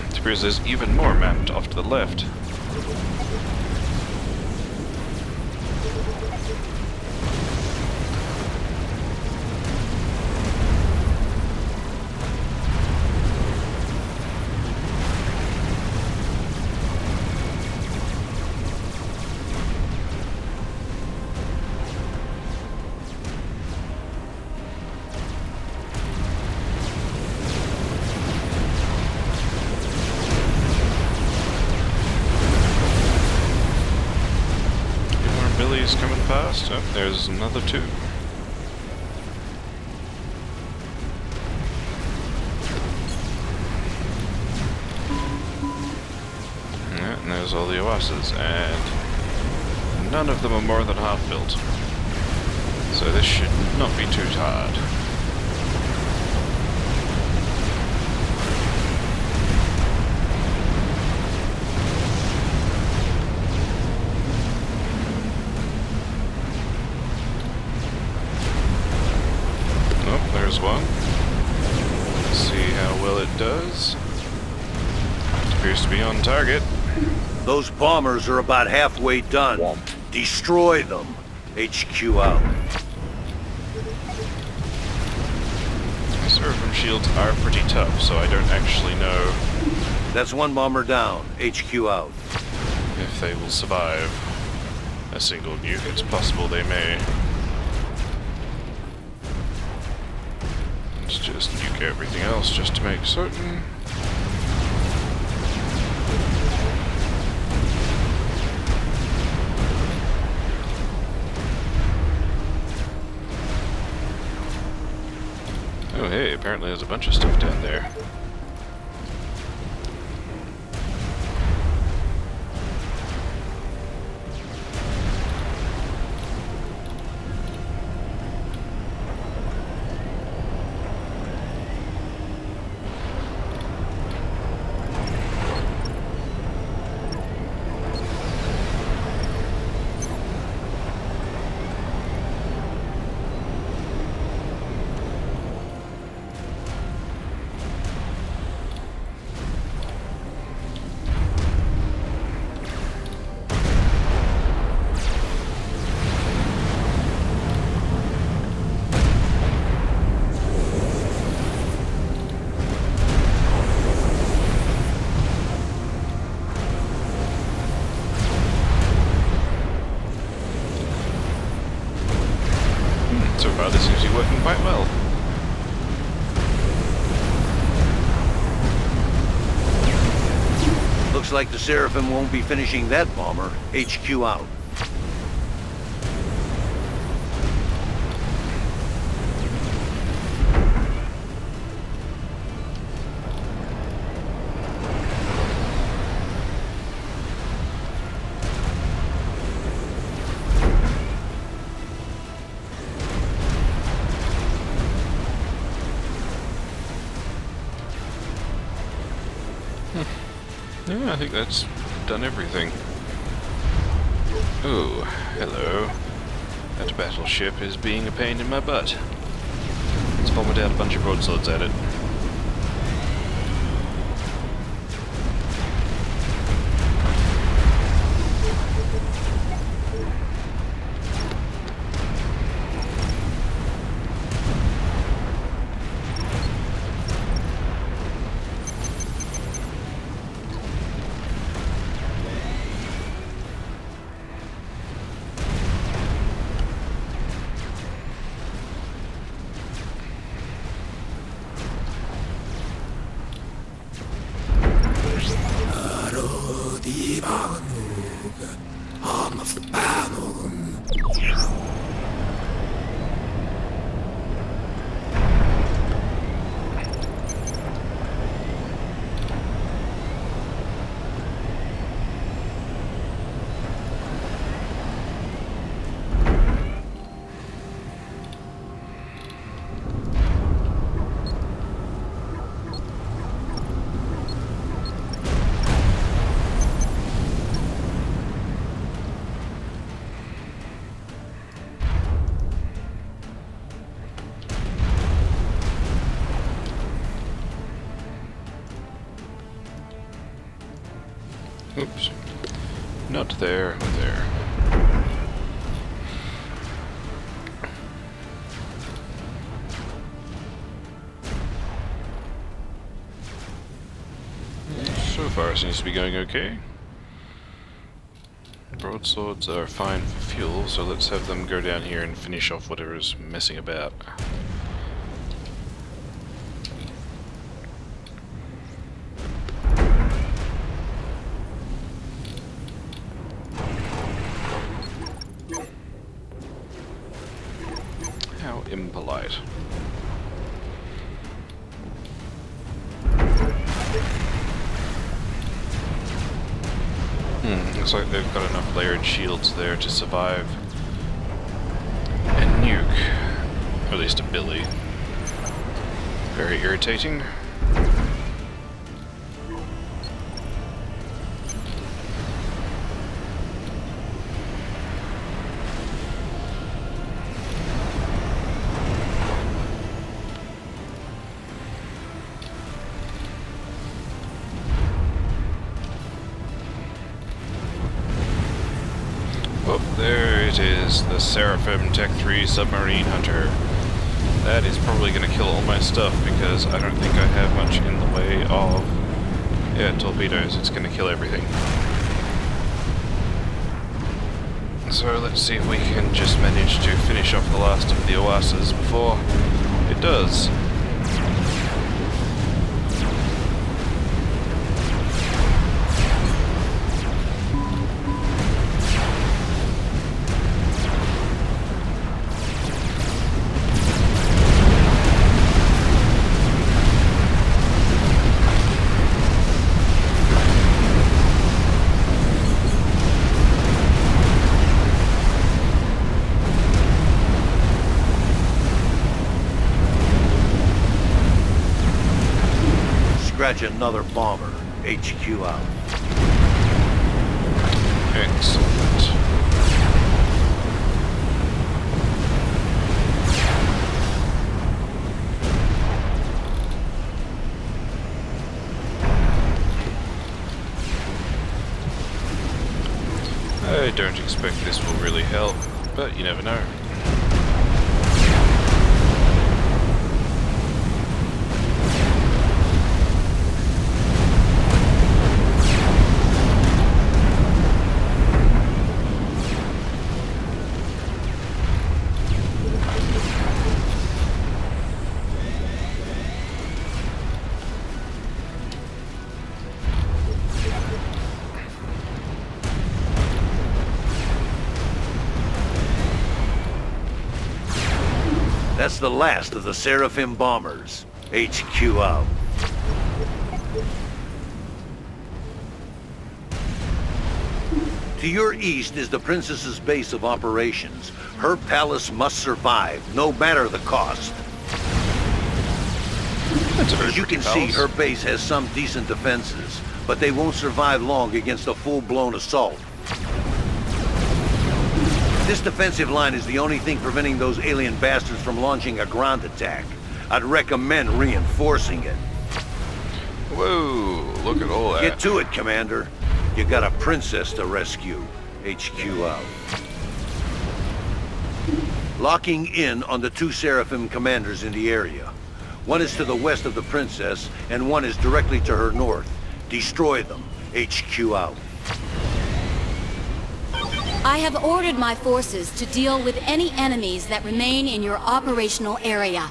It appears there's even more mapped off to the left. Coming past. Oh, there's another two. Yeah, and there's all the oases, and none of them are more than half built. So this should not be too hard. There's one. Let's see how well it does. It appears to be on target. Those bombers are about halfway done. Destroy them. HQ out. Seraphim shields are pretty tough, so I don't actually know That's one bomber down. HQ out. if they will survive a single nuke. It's possible they may. Let's just nuke everything else just to make certain. Oh hey, apparently there's a bunch of stuff down there. So far this seems to be working quite well. Looks like the Seraphim won't be finishing that bomber. HQ out. Yeah, I think that's done everything. Oh, hello. That battleship is being a pain in my butt. Let's vomit out a bunch of broadswords at it. Oops. Not there, there. So far it seems to be going okay. Broadswords are fine for fuel, so let's have them go down here and finish off whatever's messing about. How impolite. Looks like they've got enough layered shields there to survive a nuke. Or at least a billy. Very irritating. Oh, there it is, the Seraphim Tech 3 Submarine Hunter. That is probably going to kill all my stuff because I don't think I have much in the way of... yeah, torpedoes. It's going to kill everything. So let's see if we can just manage to finish off the last of the Oases before it does. Scratch another bomber. HQ out. Excellent. I don't expect this will really help, but you never know. That's the last of the Seraphim bombers. HQ out. To your east is the Princess's base of operations. Her palace must survive, no matter the cost. As you can see, her base has some decent defenses, but they won't survive long against a full-blown assault. This defensive line is the only thing preventing those alien bastards from launching a ground attack. I'd recommend reinforcing it. Whoa, look at all that. Get to it, Commander. You got a princess to rescue. HQ out. Locking in on the two Seraphim commanders in the area. One is to the west of the princess, and one is directly to her north. Destroy them. HQ out. I have ordered my forces to deal with any enemies that remain in your operational area.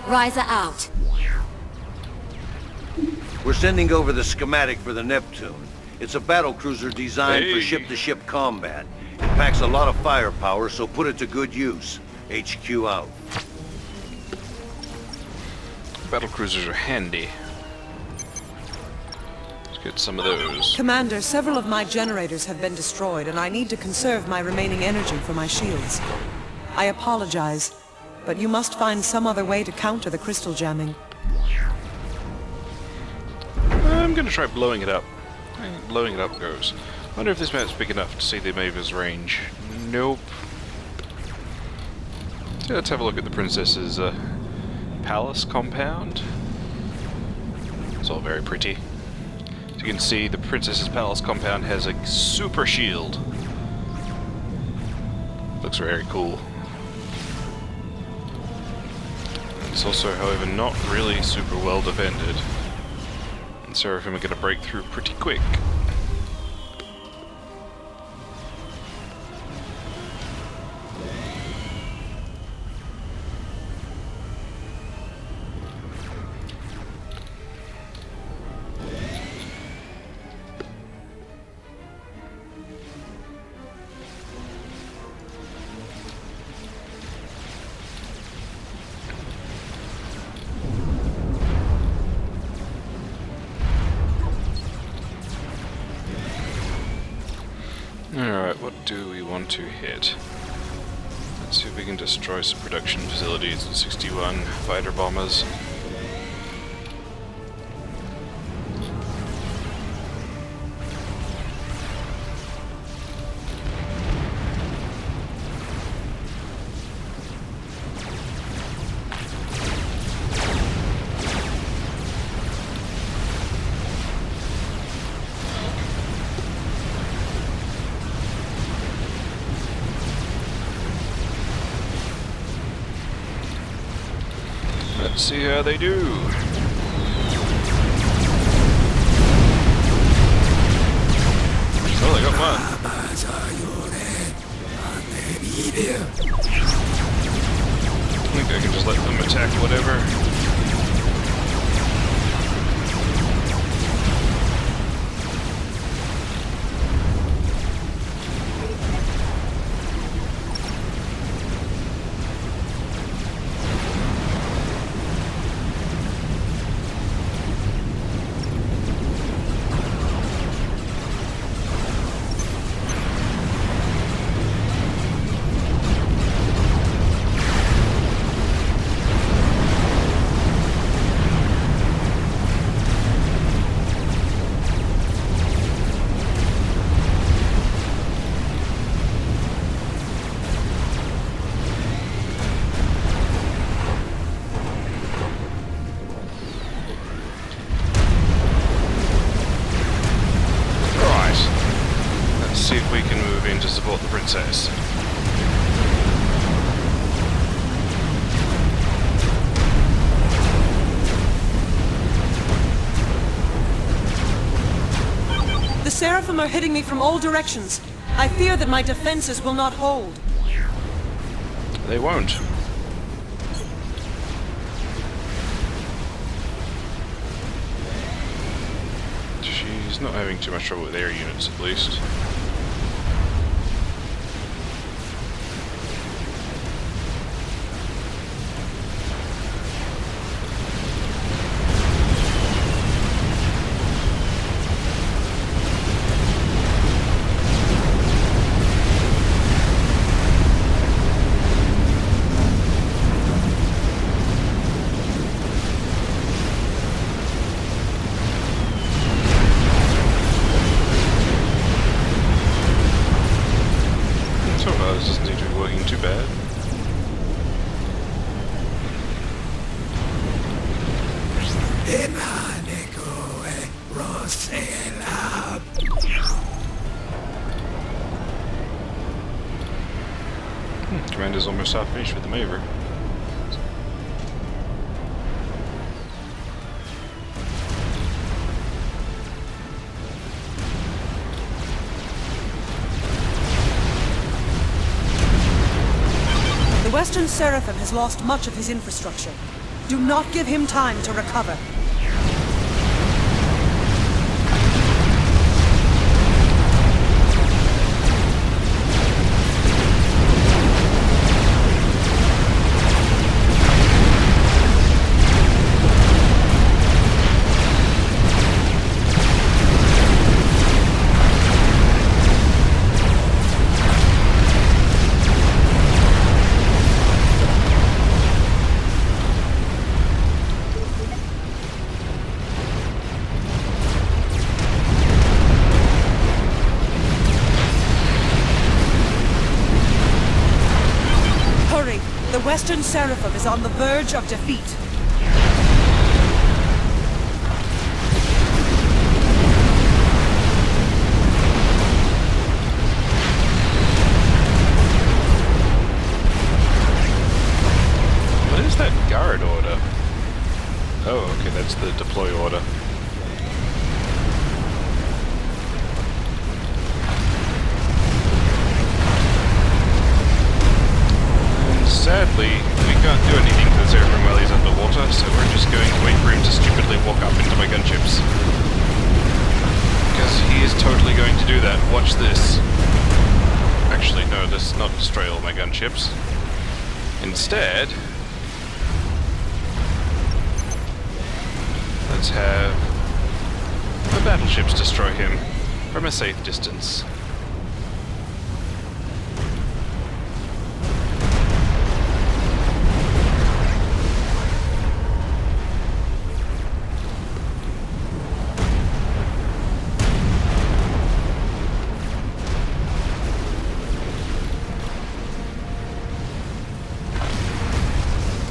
Ryza out. We're sending over the schematic for the Neptune. It's a battlecruiser designed for ship-to-ship combat. It packs a lot of firepower, so put it to good use. HQ out. Battlecruisers are handy. Get some of those. Commander, several of my generators have been destroyed, and I need to conserve my remaining energy for my shields. I apologize, but you must find some other way to counter the crystal jamming. I'm gonna try blowing it up. I think blowing it up goes. I wonder if this map's big enough to see the Maver's range. Nope. So let's have a look at the princess's palace compound. It's all very pretty. As you can see, the Princess's Palace compound has a super shield. Looks very cool. It's also, however, not really super well defended. And Seraphim are going to break through pretty quick. Alright, what do we want to hit? Let's see if we can destroy some production facilities with 61 fighter bombers. Let's see how they do. Oh, they got one. I think I can just let them attack whatever. See if we can move in to support the princess. The Seraphim are hitting me from all directions. I fear that my defenses will not hold. They won't. She's not having too much trouble with air units, at least. This doesn't seem to be working too bad. Commander's almost half finished with the Maver. The Western Seraphim has lost much of his infrastructure. Do not give him time to recover. The Western Seraphim is on the verge of defeat. Okay, that's the deploy order. And sadly, we can't do anything to the Seraphim while he's underwater, so we're just going to wait for him to stupidly walk up into my gunships. Because he is totally going to do that. Watch this. Actually, no, let's not destroy all my gunships. Instead, let's have the battleships destroy him from a safe distance.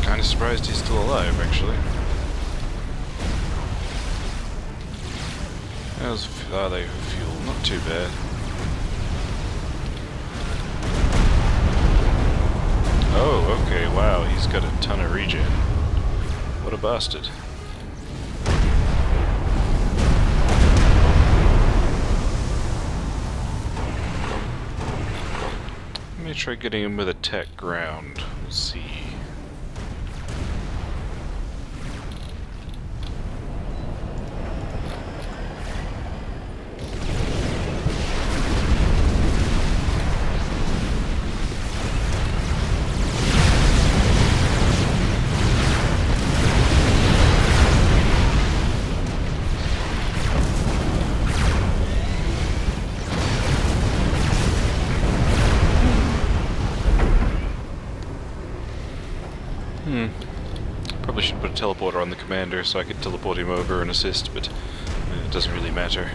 Kinda surprised he's still alive, actually. How's they fuel? Not too bad. Oh, okay, wow, he's got a ton of regen. What a bastard. Let me try getting him with a tech ground. We'll see. Probably should put a teleporter on the commander so I could teleport him over and assist, but it doesn't really matter.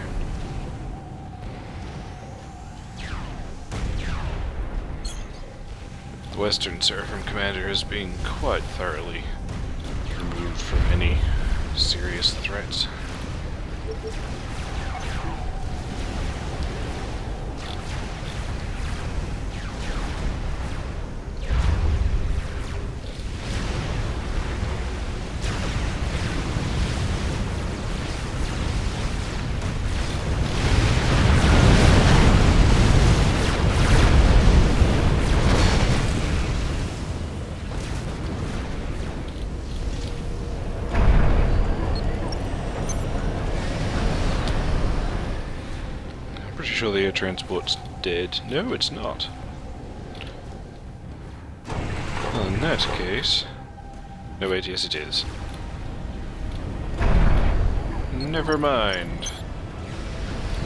The Western Seraphim commander is being quite thoroughly removed from any serious threats. Sure the air transport's dead. No, it's not. Well, in that case... No, wait, yes it is. Never mind.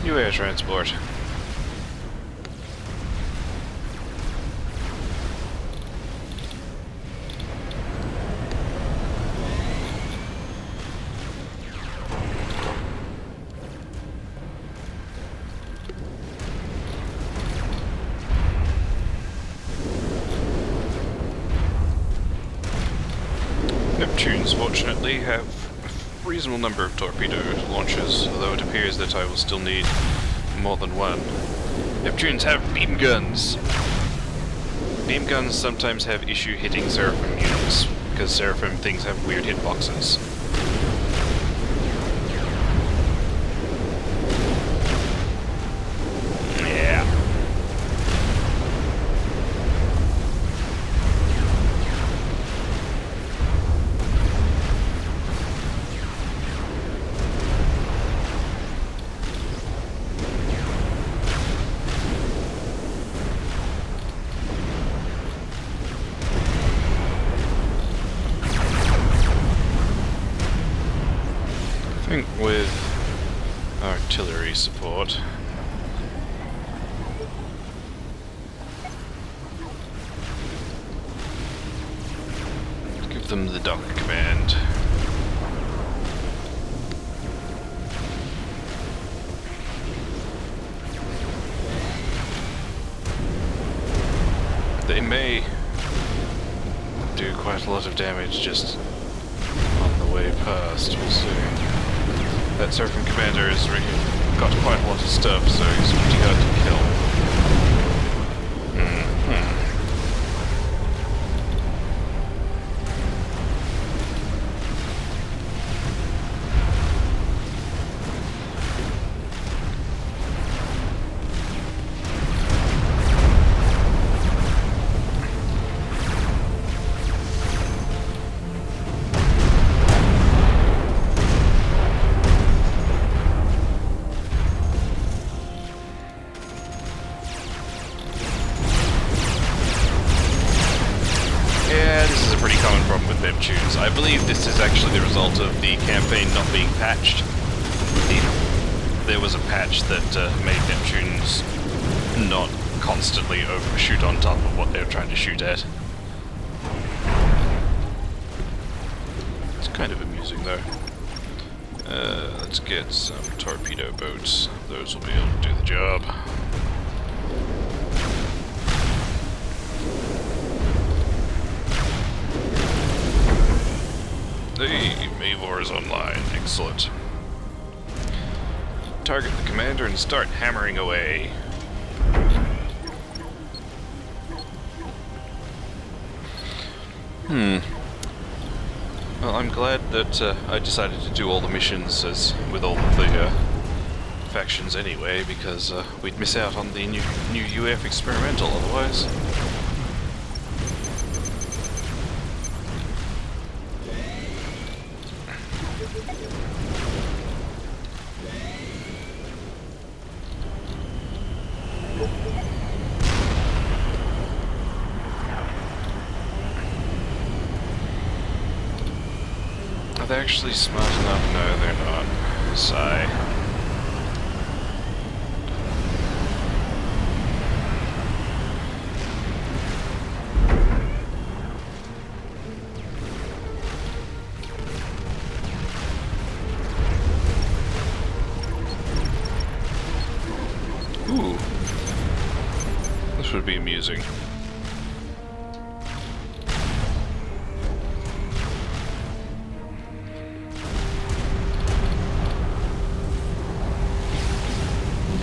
New air transport. Neptunes, fortunately, have a reasonable number of torpedo launchers, although it appears that I will still need more than one. Neptunes have beam guns. Beam guns sometimes have issue hitting Seraphim units, because Seraphim things have weird hitboxes. I think with artillery support, give them the dock command. They may do quite a lot of damage just on the way past, we'll see. That Seraphim commander has got quite a lot of stuff, so he's pretty hard to kill. being patched. There was a patch that made Neptunes not constantly overshoot on top of what they were trying to shoot at. It's kind of amusing though. Let's get some torpedo boats. Those will be able to do the job. Hey, Mavor is online. Excellent. Target the commander and start hammering away. Well, I'm glad that I decided to do all the missions as with all of the factions anyway, because we'd miss out on the new UEF experimental otherwise. Are they actually smart enough? No, they're not. Sigh. Ooh. This would be amusing.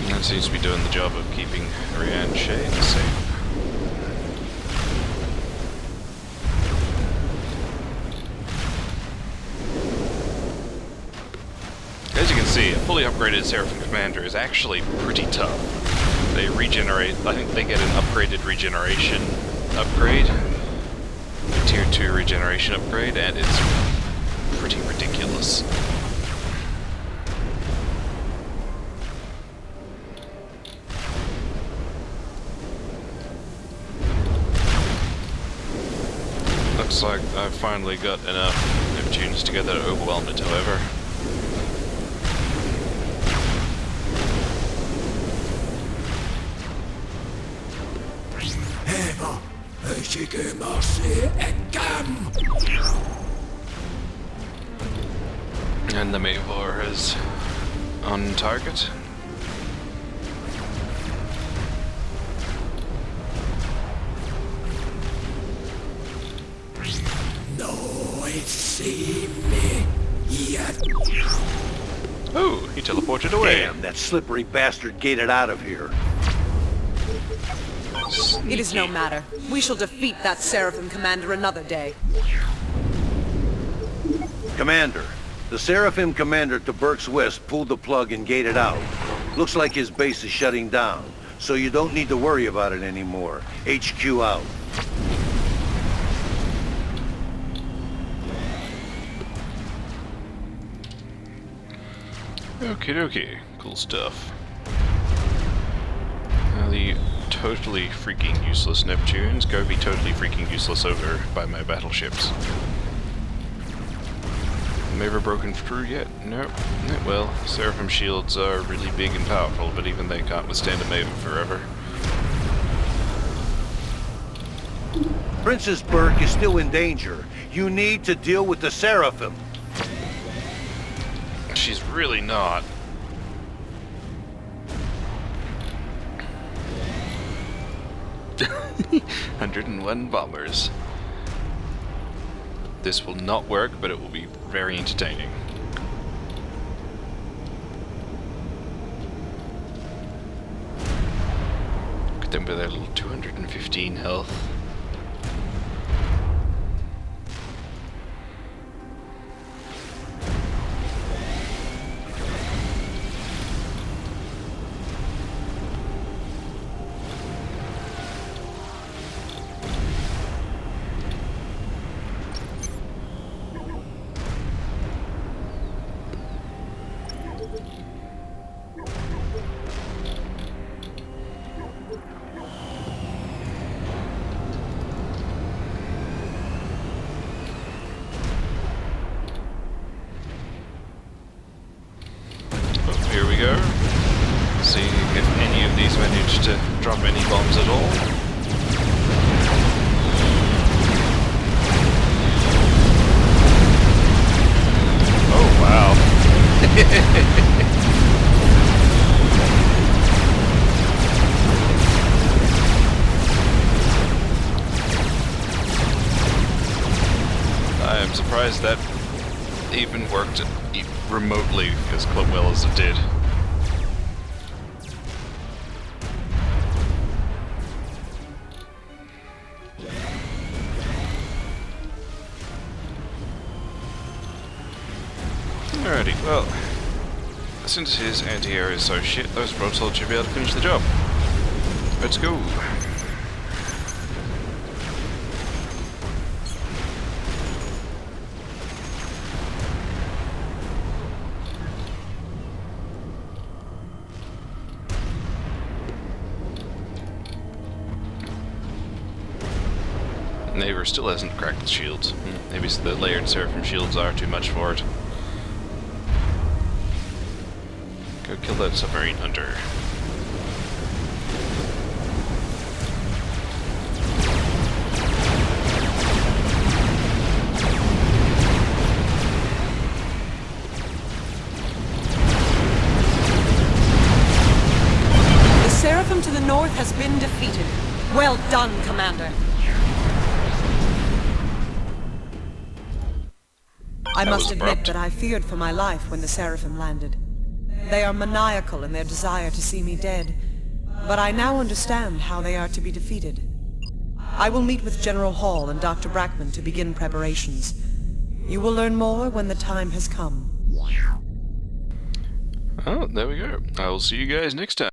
That seems to be doing the job of keeping Aeon Shade safe. As you can see, a fully upgraded Seraphim Commander is actually pretty tough. They regenerate, I think they get an upgraded regeneration upgrade, a tier 2 regeneration upgrade, and it's pretty ridiculous. Looks like I've finally got enough Neptunes together to overwhelm it, however. And the Mavor is on target. Oh, he teleported away. Damn, that slippery bastard gated out of here. It is no matter. We shall defeat that Seraphim commander another day. Commander, the Seraphim commander to Burke's West pulled the plug and gated out. Looks like his base is shutting down, so you don't need to worry about it anymore. HQ out. Okie dokie, cool stuff. Now the totally freaking useless Neptunes go be totally freaking useless over by my battleships. Ever broken through yet? Nope. Well, Seraphim shields are really big and powerful, but even they can't withstand a Maven forever. Princess Burke is still in danger. You need to deal with the Seraphim. She's really not. $101 bombers. This will not work, but it will be very entertaining. Look at them with their little 215 health. see if any of these manage to drop any bombs at all. Oh, wow. I am surprised that even worked remotely as well as it did. Alrighty, well, since his anti-air is so shit, those broadswords should be able to finish the job. Let's go. Neighbor still hasn't cracked the shields. Maybe the layered Seraphim shields are too much for it. Go kill that submarine hunter. The Seraphim to the north has been defeated. Well done, Commander. I must admit that I feared for my life when the Seraphim landed. They are maniacal in their desire to see me dead, but I now understand how they are to be defeated. I will meet with General Hall and Dr. Brackman to begin preparations. You will learn more when the time has come. Oh, there we go. I will see you guys next time.